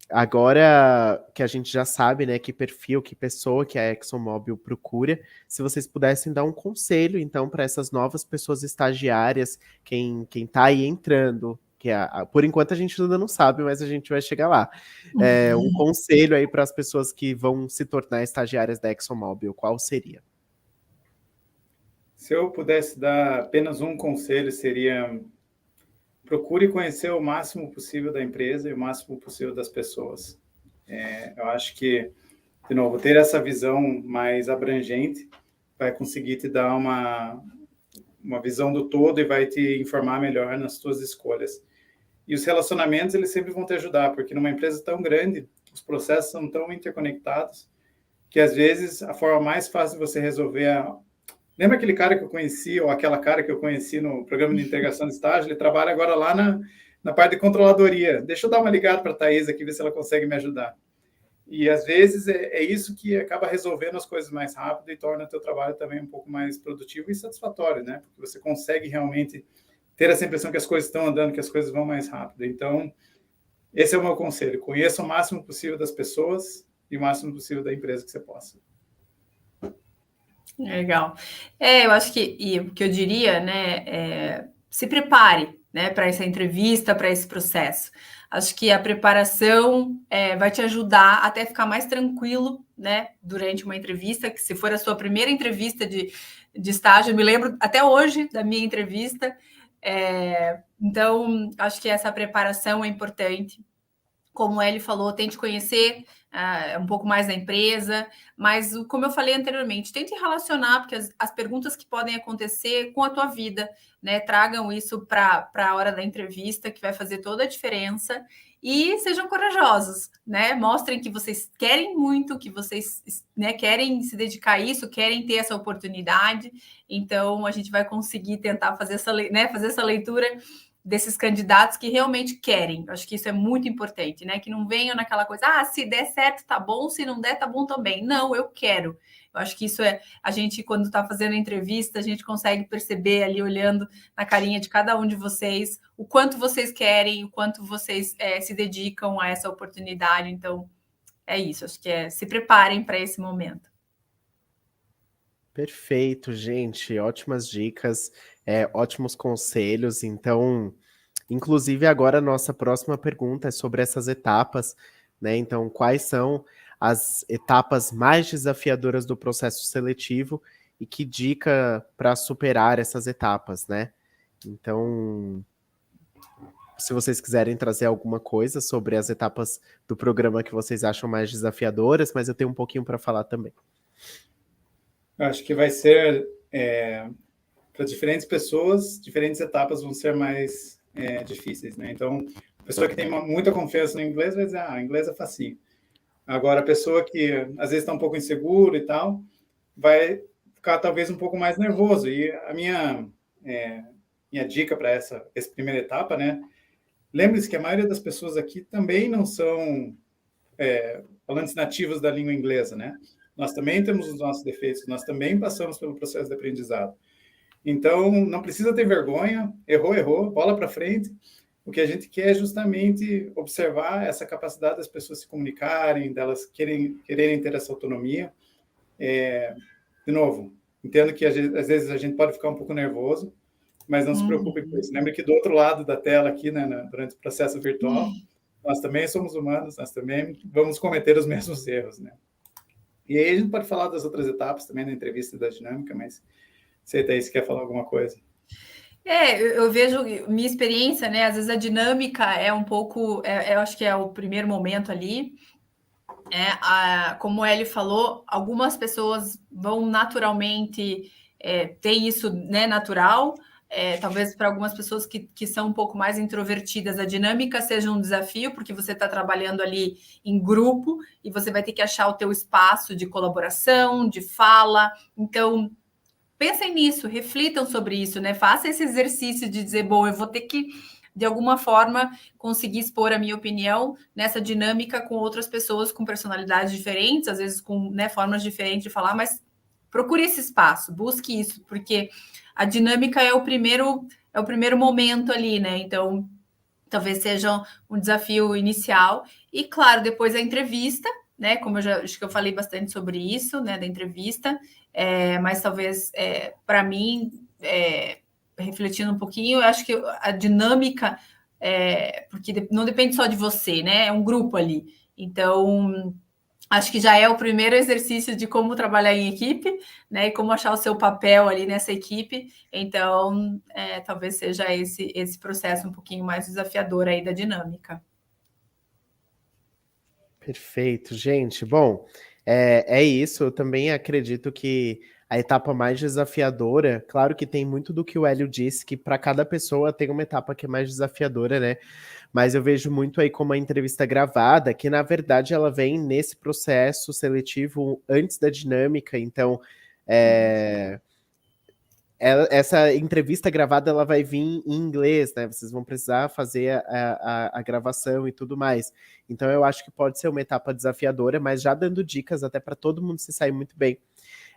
Speaker 1: agora que a gente já sabe, né, que perfil, que pessoa que a ExxonMobil procura, se vocês pudessem dar um conselho, então, para essas novas pessoas estagiárias, quem tá aí entrando, que por enquanto a gente ainda não sabe, mas a gente vai chegar lá. Um conselho aí para as pessoas que vão se tornar estagiárias da ExxonMobil, qual seria?
Speaker 2: Se eu pudesse dar apenas um conselho, seria: procure conhecer o máximo possível da empresa e o máximo possível das pessoas. Eu acho que, de novo, ter essa visão mais abrangente vai conseguir te dar uma visão do todo e vai te informar melhor nas suas escolhas. E os relacionamentos, eles sempre vão te ajudar, porque numa empresa tão grande, os processos são tão interconectados, que às vezes a forma mais fácil de você resolver Lembra aquele cara que eu conheci, ou aquela cara que eu conheci no programa de integração de estágio? Ele trabalha agora lá na parte de controladoria. Deixa eu dar uma ligada para a Thaís aqui, ver se ela consegue me ajudar. E, às vezes, é isso que acaba resolvendo as coisas mais rápido e torna o teu trabalho também um pouco mais produtivo e satisfatório, né? Porque você consegue realmente ter essa impressão que as coisas estão andando, que as coisas vão mais rápido. Então, esse é o meu conselho. Conheça o máximo possível das pessoas e o máximo possível da empresa que você possa.
Speaker 3: Legal. Eu acho que o que eu diria, né, se prepare, né, para essa entrevista, para esse processo. Acho que a preparação vai te ajudar até ficar mais tranquilo, né, durante uma entrevista, que se for a sua primeira entrevista de estágio, eu me lembro até hoje da minha entrevista. Então, acho que essa preparação é importante. Como ele falou, tente conhecer um pouco mais da empresa, mas como eu falei anteriormente, tente relacionar, porque as perguntas que podem acontecer com a tua vida, né? Tragam isso para a hora da entrevista, que vai fazer toda a diferença, e sejam corajosos, né? Mostrem que vocês querem muito, que vocês, né, querem se dedicar a isso, querem ter essa oportunidade. Então, a gente vai conseguir tentar fazer essa leitura desses candidatos que realmente querem. Eu acho que isso é muito importante, né? Que não venham naquela coisa, se der certo, tá bom, se não der, tá bom também. Não, eu quero. Eu acho que isso a gente, quando está fazendo a entrevista, a gente consegue perceber ali, olhando na carinha de cada um de vocês, o quanto vocês querem, o quanto vocês se dedicam a essa oportunidade. Então, é isso. Acho que se preparem para esse momento.
Speaker 1: Perfeito, gente. Ótimas dicas, ótimos conselhos. Então, inclusive agora a nossa próxima pergunta é sobre essas etapas, né? Então, quais são as etapas mais desafiadoras do processo seletivo e que dica para superar essas etapas, né? Então, se vocês quiserem trazer alguma coisa sobre as etapas do programa que vocês acham mais desafiadoras, mas eu tenho um pouquinho para falar também.
Speaker 2: Eu acho que vai ser, para diferentes pessoas, diferentes etapas vão ser mais difíceis, né? Então, a pessoa que tem muita confiança no inglês vai dizer, inglês é facinho. Agora, a pessoa que às vezes está um pouco insegura e tal, vai ficar talvez um pouco mais nervoso. E a minha dica para essa primeira etapa, né? lembre-se que a maioria das pessoas aqui também não são falantes nativos da língua inglesa, né? Nós também temos os nossos defeitos, nós também passamos pelo processo de aprendizado. Então, não precisa ter vergonha, errou, bola para frente. O que a gente quer é justamente observar essa capacidade das pessoas se comunicarem, delas quererem ter essa autonomia. De novo, entendo que às vezes a gente pode ficar um pouco nervoso, mas não se preocupe com isso. Lembre que do outro lado da tela aqui, né, durante o processo virtual, nós também somos humanos, nós também vamos cometer os mesmos erros, né? E aí a gente pode falar das outras etapas também na entrevista da dinâmica, mas você, Thaís, quer falar alguma coisa?
Speaker 3: Eu vejo minha experiência, né? Às vezes a dinâmica é um pouco, eu acho que é o primeiro momento ali. Como o Hélio falou, algumas pessoas vão naturalmente ter isso, né, natural. Talvez para algumas pessoas que são um pouco mais introvertidas, a dinâmica seja um desafio, porque você está trabalhando ali em grupo e você vai ter que achar o teu espaço de colaboração, de fala. Então, pensem nisso, reflitam sobre isso, né? Faça esse exercício de dizer, bom, eu vou ter que, de alguma forma, conseguir expor a minha opinião nessa dinâmica com outras pessoas com personalidades diferentes, às vezes com, né, formas diferentes de falar, mas procure esse espaço, busque isso, porque a dinâmica é o primeiro momento ali, né? Então, talvez seja um desafio inicial. E, claro, depois a entrevista, né? Como acho que eu falei bastante sobre isso, né? Da entrevista, mas talvez para mim, refletindo um pouquinho, eu acho que a dinâmica, porque não depende só de você, né? É um grupo ali. Então, acho que já é o primeiro exercício de como trabalhar em equipe, né? E como achar o seu papel ali nessa equipe. Então, talvez seja esse processo um pouquinho mais desafiador aí da dinâmica.
Speaker 1: Perfeito, gente. Bom, é isso. Eu também acredito que a etapa mais desafiadora, claro que tem muito do que o Hélio disse, que para cada pessoa tem uma etapa que é mais desafiadora, né? Mas eu vejo muito aí como a entrevista gravada, que na verdade ela vem nesse processo seletivo antes da dinâmica. Então, essa entrevista gravada ela vai vir em inglês, né? Vocês vão precisar fazer a gravação e tudo mais. Então eu acho que pode ser uma etapa desafiadora, mas já dando dicas até para todo mundo se sair muito bem.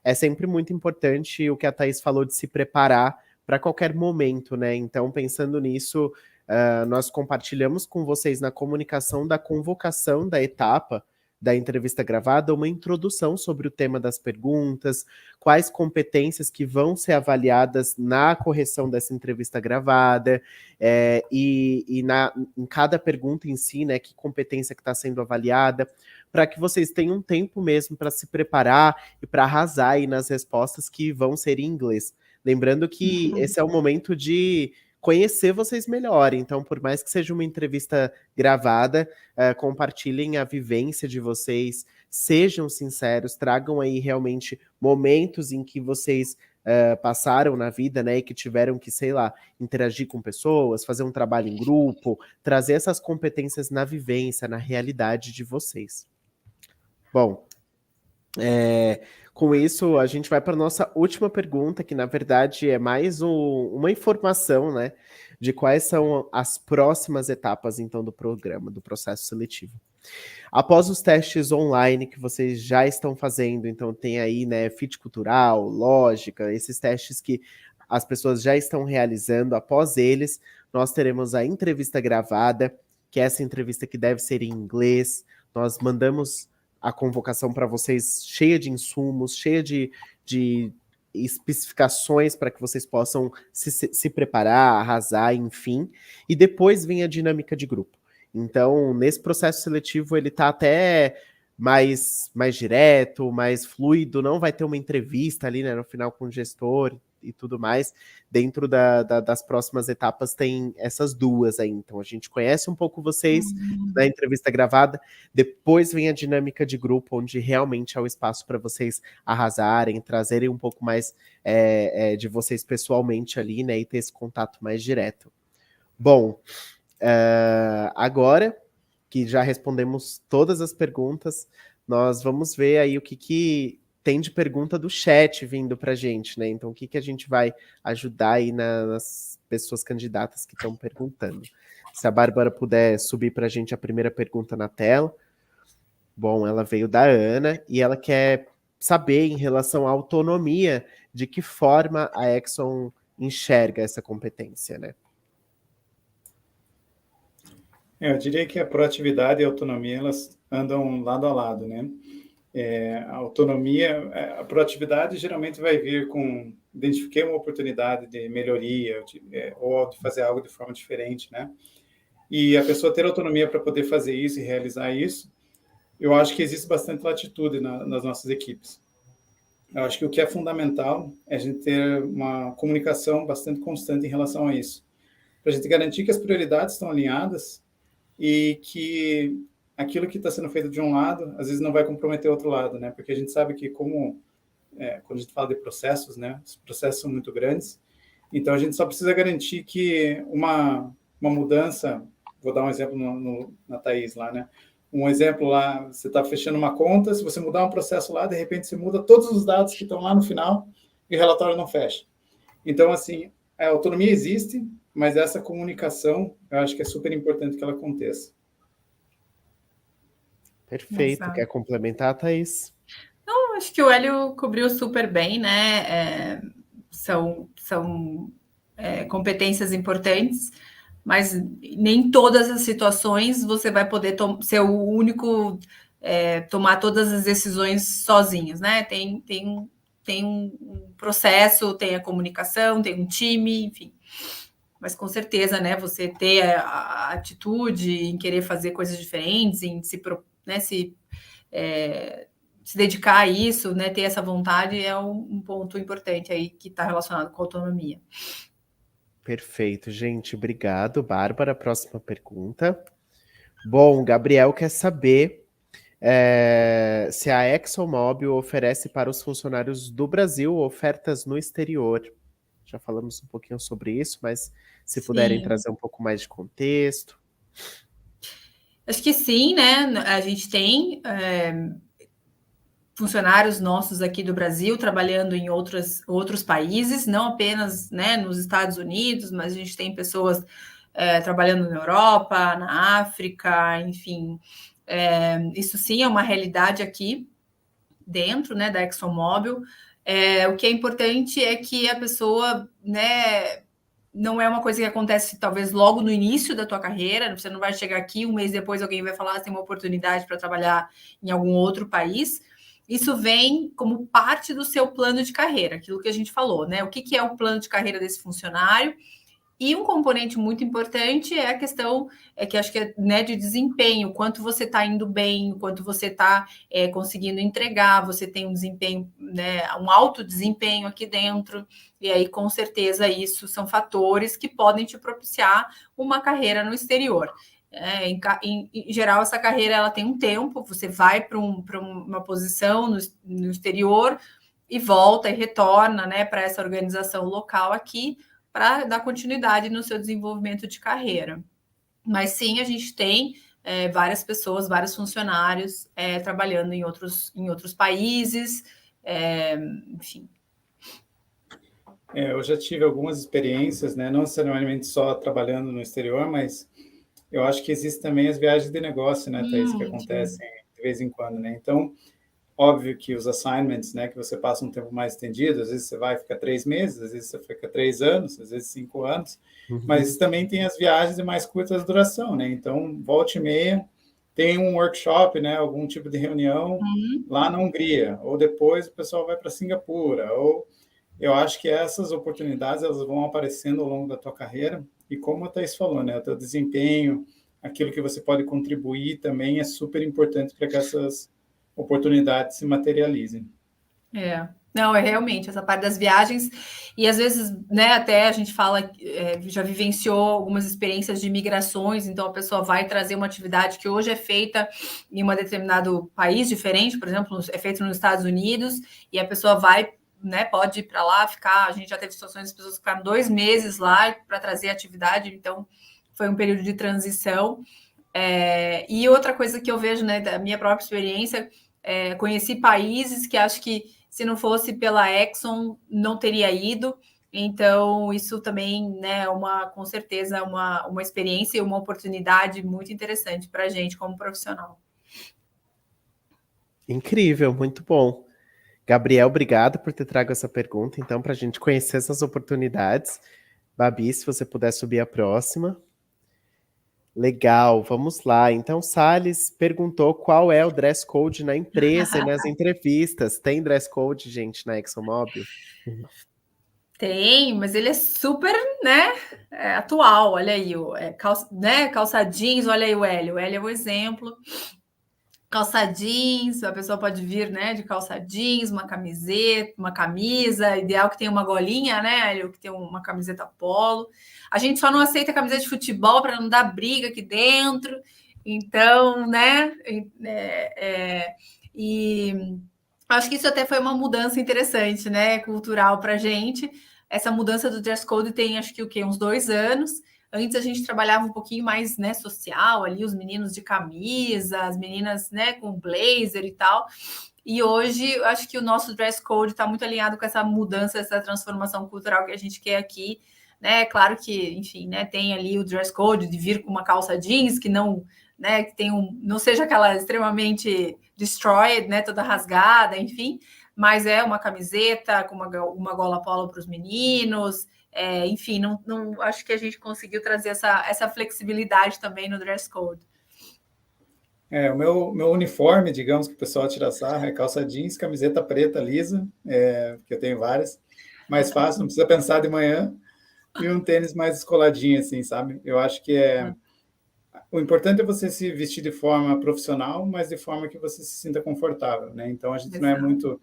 Speaker 1: É sempre muito importante o que a Thaís falou de se preparar para qualquer momento, né? Então, pensando nisso, nós compartilhamos com vocês na comunicação da convocação da etapa da entrevista gravada uma introdução sobre o tema das perguntas, quais competências que vão ser avaliadas na correção dessa entrevista gravada, em cada pergunta em si, né, que competência que está sendo avaliada, para que vocês tenham tempo mesmo para se preparar e para arrasar aí nas respostas que vão ser em inglês. Lembrando que esse é o momento de conhecer vocês melhor. Então, por mais que seja uma entrevista gravada, compartilhem a vivência de vocês, sejam sinceros, tragam aí realmente momentos em que vocês passaram na vida, né, e que tiveram que, sei lá, interagir com pessoas, fazer um trabalho em grupo, trazer essas competências na vivência, na realidade de vocês. Bom, com isso, a gente vai para a nossa última pergunta, que na verdade é mais uma informação, né, de quais são as próximas etapas, então, do programa, do processo seletivo. Após os testes online que vocês já estão fazendo, então tem aí, né, fit cultural, lógica, esses testes que as pessoas já estão realizando, após eles, nós teremos a entrevista gravada, que é essa entrevista que deve ser em inglês. Nós mandamos a convocação para vocês cheia de insumos, cheia de especificações para que vocês possam se preparar, arrasar, enfim. E depois vem a dinâmica de grupo. Então, nesse processo seletivo, ele está até mais direto, mais fluido, não vai ter uma entrevista ali, né, no final com o gestor e tudo mais. Dentro das próximas etapas tem essas duas aí. Então, a gente conhece um pouco vocês na entrevista gravada, depois vem a dinâmica de grupo, onde realmente é o espaço para vocês arrasarem, trazerem um pouco mais de vocês pessoalmente ali, né, e ter esse contato mais direto. Bom, agora que já respondemos todas as perguntas, nós vamos ver aí o que tem de pergunta do chat vindo para a gente, né? Então, o que a gente vai ajudar aí nas pessoas candidatas que estão perguntando. Se a Bárbara puder subir para a gente a primeira pergunta na tela. Bom, ela veio da Ana e ela quer saber em relação à autonomia, de que forma a Exxon enxerga essa competência, né?
Speaker 2: Eu diria que a proatividade e a autonomia, elas andam lado a lado, né? A autonomia, a proatividade geralmente vai vir com identifiquei uma oportunidade de melhoria ou de fazer algo de forma diferente, né? E a pessoa ter autonomia para poder fazer isso e realizar isso, eu acho que existe bastante latitude nas nossas equipes. Eu acho que o que é fundamental é a gente ter uma comunicação bastante constante em relação a isso, para a gente garantir que as prioridades estão alinhadas e que aquilo que está sendo feito de um lado, às vezes não vai comprometer o outro lado, né? Porque a gente sabe que quando a gente fala de processos, né? Os processos são muito grandes, então a gente só precisa garantir que uma mudança, vou dar um exemplo na Thaís lá, né? Um exemplo lá, você está fechando uma conta, se você mudar um processo lá, de repente você muda todos os dados que estão lá no final e o relatório não fecha. Então, assim, a autonomia existe, mas essa comunicação, eu acho que é super importante que ela aconteça.
Speaker 1: Perfeito.
Speaker 3: Exato.
Speaker 1: Quer complementar, Thaís?
Speaker 3: Não, acho que o Hélio cobriu super bem, né? São competências importantes, mas nem todas as situações você vai poder ser o único, tomar todas as decisões sozinhos, né? Tem um processo, tem a comunicação, tem um time, enfim. Mas com certeza, né? Você ter a atitude em querer fazer coisas diferentes, em se dedicar a isso, né? Ter essa vontade é um ponto importante aí que está relacionado com a autonomia.
Speaker 1: Perfeito, gente. Obrigado, Bárbara. Próxima pergunta. Bom, Gabriel quer saber se a ExxonMobil oferece para os funcionários do Brasil ofertas no exterior. Já falamos um pouquinho sobre isso, mas se puderem trazer um pouco mais de contexto.
Speaker 3: Acho que sim, né? A gente tem funcionários nossos aqui do Brasil trabalhando em outros países, não apenas, né, nos Estados Unidos, mas a gente tem pessoas trabalhando na Europa, na África, enfim. Isso sim é uma realidade aqui dentro, né, da ExxonMobil. O que é importante é que a pessoa, né, não é uma coisa que acontece talvez logo no início da tua carreira, você não vai chegar aqui, um mês depois alguém vai falar, tem uma oportunidade para trabalhar em algum outro país. Isso vem como parte do seu plano de carreira, aquilo que a gente falou, né? O que é o plano de carreira desse funcionário? E um componente muito importante é a questão, que acho que é, né, de desempenho, quanto você está indo bem, quanto você está conseguindo entregar, você tem um desempenho, né, um alto desempenho aqui dentro, e aí com certeza isso são fatores que podem te propiciar uma carreira no exterior. Em geral, essa carreira ela tem um tempo, você vai para uma posição no exterior e volta e retorna, né, para essa organização local aqui, para dar continuidade no seu desenvolvimento de carreira. Mas sim, a gente tem várias pessoas, vários funcionários trabalhando em outros países, enfim.
Speaker 2: Eu já tive algumas experiências, né? Não necessariamente só trabalhando no exterior, mas eu acho que existem também as viagens de negócio, né, Thaís, que acontecem de vez em quando, né? Então, óbvio que os assignments, né, que você passa um tempo mais estendido, às vezes você vai ficar 3 meses, às vezes você fica 3 anos, às vezes 5 anos, mas também tem as viagens de mais curta duração, né? Então, volta e meia, tem um workshop, né, algum tipo de reunião lá na Hungria, ou depois o pessoal vai para Singapura, ou eu acho que essas oportunidades elas vão aparecendo ao longo da tua carreira, e como a Thaís falou, né, o teu desempenho, aquilo que você pode contribuir também é super importante para que essas oportunidades se materializem.
Speaker 3: Não, realmente essa parte das viagens, e às vezes, né, até a gente fala, já vivenciou algumas experiências de migrações, então a pessoa vai trazer uma atividade que hoje é feita em um determinado país diferente, por exemplo, é feito nos Estados Unidos, e a pessoa vai, né, pode ir para lá, ficar, a gente já teve situações de pessoas que ficaram 2 meses lá para trazer atividade, então foi um período de transição. E outra coisa que eu vejo, né, da minha própria experiência, conheci países que acho que se não fosse pela Exxon, não teria ido. Então, isso também, né, com certeza, uma experiência e uma oportunidade muito interessante para a gente como profissional.
Speaker 1: Incrível, muito bom. Gabriel, obrigado por ter trago essa pergunta, então, para a gente conhecer essas oportunidades. Babi, se você puder subir a próxima. Legal, vamos lá. Então, Salles perguntou qual é o dress code na empresa e nas entrevistas. Tem dress code, gente, na ExxonMobil?
Speaker 3: Tem, mas ele é super, né, atual. Olha aí, calça jeans, olha aí o Hélio. O Hélio é o exemplo. Calça jeans, a pessoa pode vir, né, de calça jeans, uma camiseta, uma camisa, ideal que tenha uma golinha, né, Hélio, que tenha uma camiseta polo. A gente só não aceita camiseta de futebol para não dar briga aqui dentro. Então, né, e acho que isso até foi uma mudança interessante, né, cultural para a gente. Essa mudança do dress code tem, acho que o quê? Uns 2 anos. Antes a gente trabalhava um pouquinho mais, né, social, ali os meninos de camisa, as meninas, né, com blazer e tal. E hoje eu acho que o nosso dress code está muito alinhado com essa mudança, essa transformação cultural que a gente quer aqui, né? Claro que, enfim, né, tem ali o dress code de vir com uma calça jeans que não, né, que não seja aquela extremamente destroyed, né, toda rasgada, enfim, mas é uma camiseta com uma gola polo para os meninos. Enfim, não acho que a gente conseguiu trazer essa flexibilidade também no dress code.
Speaker 2: O meu uniforme, digamos, que o pessoal tira sarro, é calça jeans, camiseta preta lisa, que eu tenho várias, mais fácil, não precisa pensar de manhã, e um tênis mais descoladinho, assim, sabe? Eu acho que o importante é você se vestir de forma profissional, mas de forma que você se sinta confortável, né? Então, a gente
Speaker 3: Exato.
Speaker 2: não é muito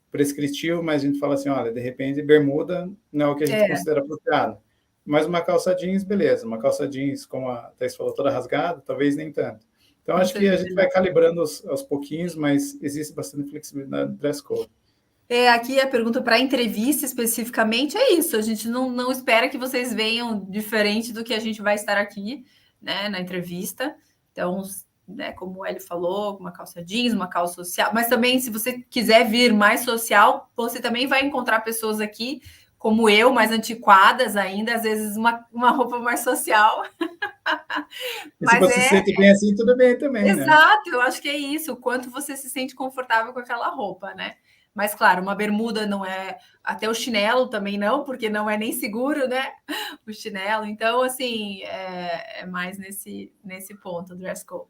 Speaker 2: prescritivo, mas a gente fala assim, olha, de repente, bermuda não é o que a gente considera apropriado. Mas uma calça jeans, beleza. Uma calça jeans, como a Thais falou, toda rasgada, talvez nem tanto. Então, acho que a gente vai calibrando aos pouquinhos, mas existe bastante flexibilidade no dress code.
Speaker 3: Aqui a pergunta para entrevista especificamente é isso. A gente não espera que vocês venham diferente do que a gente vai estar aqui, né, na entrevista. Então, né, como o Eli falou, uma calça jeans, uma calça social. Mas também, se você quiser vir mais social, você também vai encontrar pessoas aqui, como eu, mais antiquadas ainda, às vezes uma roupa mais social.
Speaker 2: E se você se sente bem assim, tudo bem também, né?
Speaker 3: Exato, eu acho que é isso. O quanto você se sente confortável com aquela roupa, né? Mas, claro, uma bermuda não é... Até o chinelo também não, porque não é nem seguro, né? O chinelo. Então, assim, é mais nesse ponto, dress code.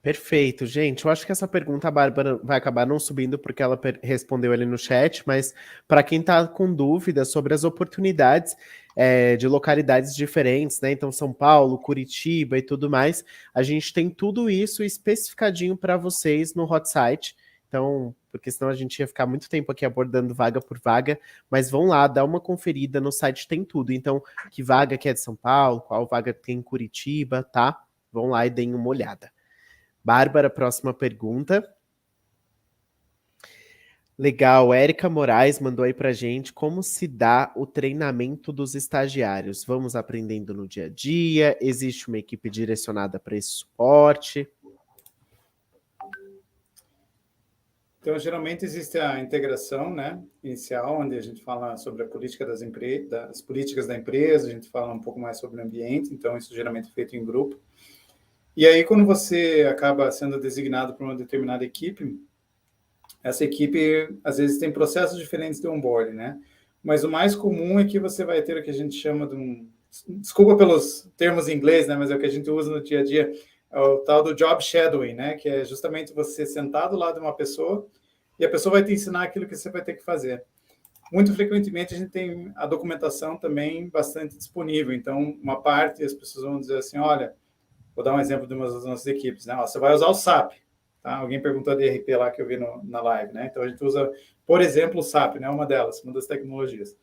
Speaker 1: Perfeito, gente. Eu acho que essa pergunta a Bárbara vai acabar não subindo porque ela respondeu ali no chat, mas para quem está com dúvidas sobre as oportunidades de localidades diferentes, né? Então, São Paulo, Curitiba e tudo mais, a gente tem tudo isso especificadinho para vocês no hot site. Então, porque senão a gente ia ficar muito tempo aqui abordando vaga por vaga, mas vão lá, dá uma conferida, no site tem tudo. Então, que vaga que é de São Paulo, qual vaga tem em Curitiba, tá? Vão lá e deem uma olhada. Bárbara, próxima pergunta. Legal, Érica Moraes mandou aí pra gente como se dá o treinamento dos estagiários. Vamos aprendendo no dia a dia? Existe uma equipe direcionada para esse suporte?
Speaker 2: Então, geralmente existe a integração, né, inicial, onde a gente fala sobre a política das políticas da empresa, a gente fala um pouco mais sobre o ambiente, então isso geralmente é feito em grupo. E aí, quando você acaba sendo designado para uma determinada equipe, essa equipe, às vezes, tem processos diferentes de onboarding, né? Mas o mais comum é que você vai ter o que a gente chama de desculpa pelos termos em inglês, né? Mas é o que a gente usa no dia a dia, é o tal do job shadowing, né? Que é justamente você sentar do lado de uma pessoa e a pessoa vai te ensinar aquilo que você vai ter que fazer. Muito frequentemente, a gente tem a documentação também bastante disponível. Então, uma parte, as pessoas vão dizer assim, olha, vou dar um exemplo de uma das nossas equipes, né? Você vai usar o SAP, tá? Alguém perguntou de ERP lá que eu vi na live, né? Então, a gente usa, por exemplo, o SAP, né? Uma delas, uma das tecnologias.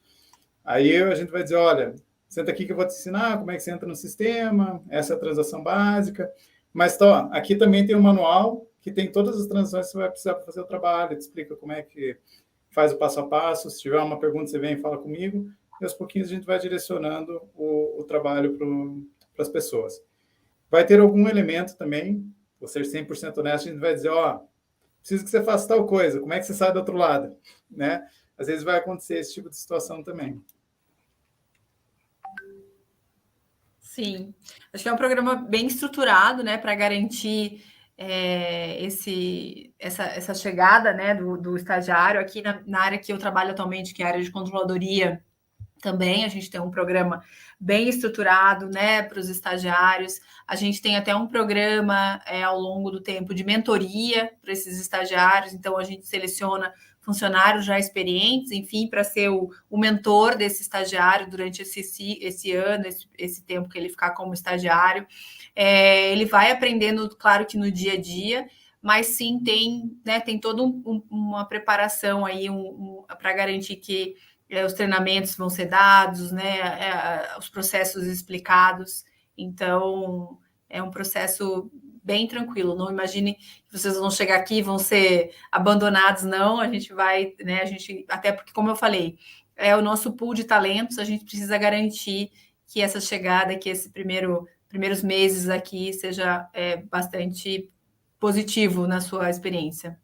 Speaker 2: Aí, a gente vai dizer, olha, senta aqui que eu vou te ensinar como é que você entra no sistema, essa é a transação básica. Mas, tá, ó, aqui também tem um manual que tem todas as transações que você vai precisar para fazer o trabalho, te explica como é que faz o passo a passo. Se tiver uma pergunta, você vem e fala comigo. E, aos pouquinhos, a gente vai direcionando o trabalho para as pessoas. Vai ter algum elemento também, vou ser 100% honesto, a gente vai dizer, ó, preciso que você faça tal coisa, como é que você sai do outro lado, né? às vezes vai acontecer esse tipo de situação também.
Speaker 3: Sim, acho que é um programa bem estruturado, né, para garantir essa chegada, né, do estagiário aqui na área que eu trabalho atualmente, que é a área de controladoria. Também a gente tem um programa bem estruturado, né, para os estagiários. A gente tem até um programa ao longo do tempo de mentoria para esses estagiários. Então a gente seleciona funcionários já experientes, enfim, para ser o mentor desse estagiário durante esse ano, esse tempo que ele ficar como estagiário. Ele vai aprendendo, claro que no dia a dia, mas sim tem toda uma preparação aí para garantir que os treinamentos vão ser dados, né? Os processos explicados. Então, é um processo bem tranquilo. Não imagine que vocês vão chegar aqui e vão ser abandonados, não. A gente vai, né? Até porque, como eu falei, é o nosso pool de talentos, a gente precisa garantir que essa chegada, que esse primeiros meses aqui seja bastante positivo na sua experiência.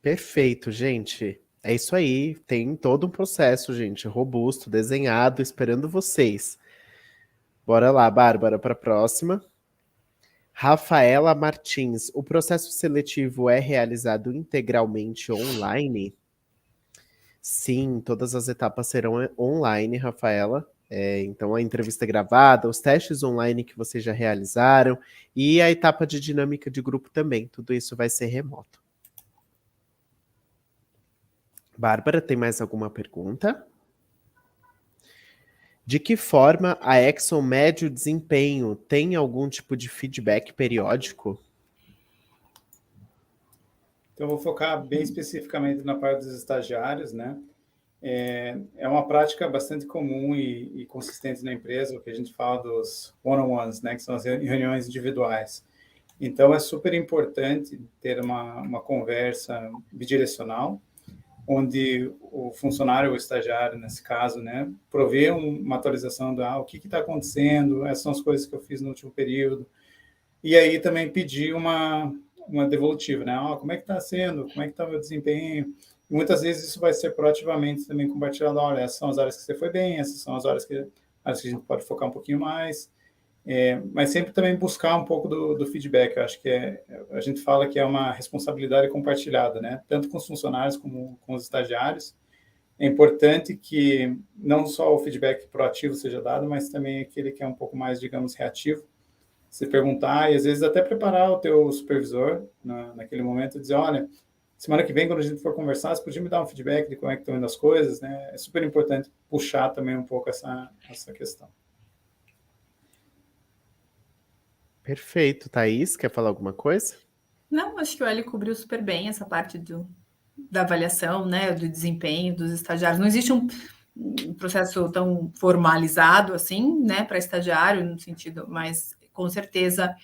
Speaker 1: Perfeito, gente. É isso aí. Tem todo um processo, gente, robusto, desenhado, esperando vocês. Bora lá, Bárbara, para a próxima. Rafaela Martins, o processo seletivo é realizado integralmente online? Sim, todas as etapas serão online, Rafaela. Então, a entrevista é gravada, os testes online que vocês já realizaram e a etapa de dinâmica de grupo também. Tudo isso vai ser remoto. Bárbara, tem mais alguma pergunta? De que forma a Exxon mede o desempenho? Tem algum tipo de feedback periódico?
Speaker 2: Então, eu vou focar bem especificamente na parte dos estagiários, né? É uma prática bastante comum e consistente na empresa, o que a gente fala dos one-on-ones, né? Que são as reuniões individuais. Então, é super importante ter uma conversa bidirecional, onde o funcionário ou estagiário, nesse caso, né, provê uma atualização do o que está acontecendo, essas são as coisas que eu fiz no último período, e aí também pedir uma devolutiva, né, como é que está sendo, como é que está o meu desempenho, e muitas vezes isso vai ser proativamente também compartilhado, olha, essas são as áreas que você foi bem, essas são as áreas que a gente pode focar um pouquinho mais, mas sempre também buscar um pouco do feedback. Eu acho que a gente fala que é uma responsabilidade compartilhada, né? Tanto com os funcionários como com os estagiários. É importante que não só o feedback proativo seja dado, mas também aquele que é um pouco mais, digamos, reativo. Se perguntar e às vezes até preparar o teu supervisor naquele momento e dizer, olha, semana que vem, quando a gente for conversar, você podia me dar um feedback de como é que estão indo as coisas, né? É super importante puxar também um pouco essa questão.
Speaker 1: Perfeito. Thaís, quer falar alguma coisa?
Speaker 3: Não, acho que o Hélio cobriu super bem essa parte da avaliação, né, do desempenho dos estagiários. Não existe um processo tão formalizado assim, né, para estagiário, no sentido, mas com certeza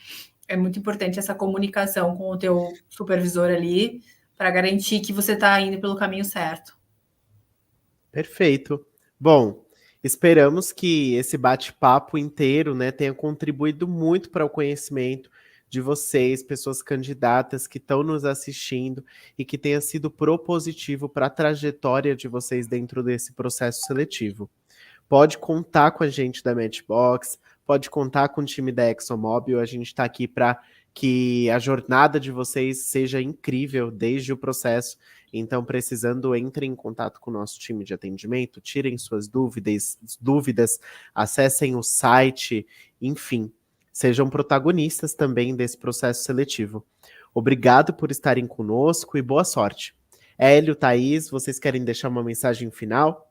Speaker 3: é muito importante essa comunicação com o teu supervisor ali, para garantir que você está indo pelo caminho certo.
Speaker 1: Perfeito. Bom, esperamos que esse bate-papo inteiro, né, tenha contribuído muito para o conhecimento de vocês, pessoas candidatas que estão nos assistindo e que tenha sido propositivo para a trajetória de vocês dentro desse processo seletivo. Pode contar com a gente da Matchbox, pode contar com o time da ExxonMobil, a gente está aqui para que a jornada de vocês seja incrível desde o processo. Então, precisando, entrem em contato com o nosso time de atendimento, tirem suas dúvidas, acessem o site, enfim, sejam protagonistas também desse processo seletivo. Obrigado por estarem conosco e boa sorte. Hélio, Thaís, vocês querem deixar uma mensagem final?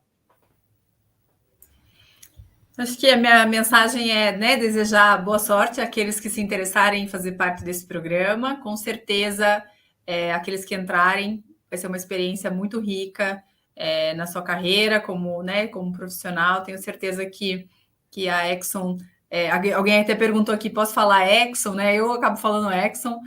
Speaker 3: Acho que a minha mensagem é, né, desejar boa sorte àqueles que se interessarem em fazer parte desse programa. Com certeza, aqueles que entrarem, vai ser uma experiência muito rica na sua carreira como, né, como profissional. Tenho certeza que a Exxon, alguém até perguntou aqui, posso falar Exxon, né? Eu acabo falando Exxon,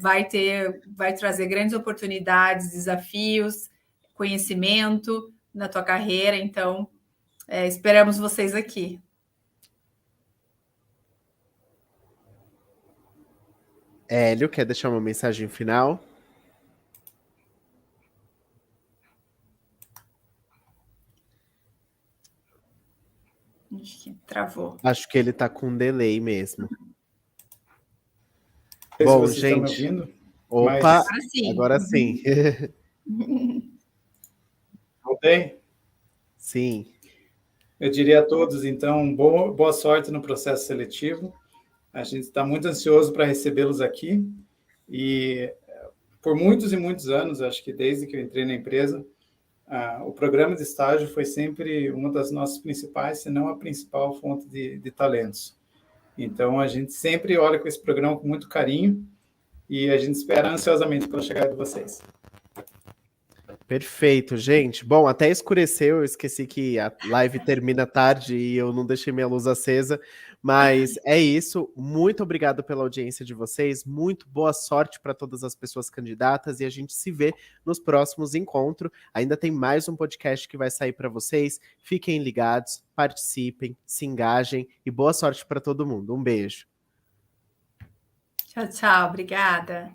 Speaker 3: vai trazer grandes oportunidades, desafios, conhecimento na tua carreira. Então, esperamos vocês aqui.
Speaker 1: Hélio, quer deixar uma mensagem final?
Speaker 3: Acho que travou.
Speaker 1: Acho que ele tá com um delay mesmo.
Speaker 2: Não sei se
Speaker 1: Bom,
Speaker 2: vocês estão me
Speaker 1: gente.
Speaker 2: ouvindo,
Speaker 1: Opa,
Speaker 2: mas
Speaker 1: agora sim.
Speaker 2: voltei.
Speaker 1: Sim.
Speaker 2: Eu diria a todos, então, boa sorte no processo seletivo. A gente está muito ansioso para recebê-los aqui e por muitos e muitos anos, acho que desde que eu entrei na empresa, o programa de estágio foi sempre uma das nossas principais, se não a principal fonte de talentos. Então, a gente sempre olha com esse programa com muito carinho e a gente espera ansiosamente pela chegada de vocês.
Speaker 1: Perfeito, gente. Bom, até escureceu, eu esqueci que a live termina tarde e eu não deixei minha luz acesa, mas é isso. Muito obrigado pela audiência de vocês, muito boa sorte para todas as pessoas candidatas e a gente se vê nos próximos encontros. Ainda tem mais um podcast que vai sair para vocês. Fiquem ligados, participem, se engajem e boa sorte para todo mundo. Um beijo.
Speaker 3: Tchau, tchau. Obrigada.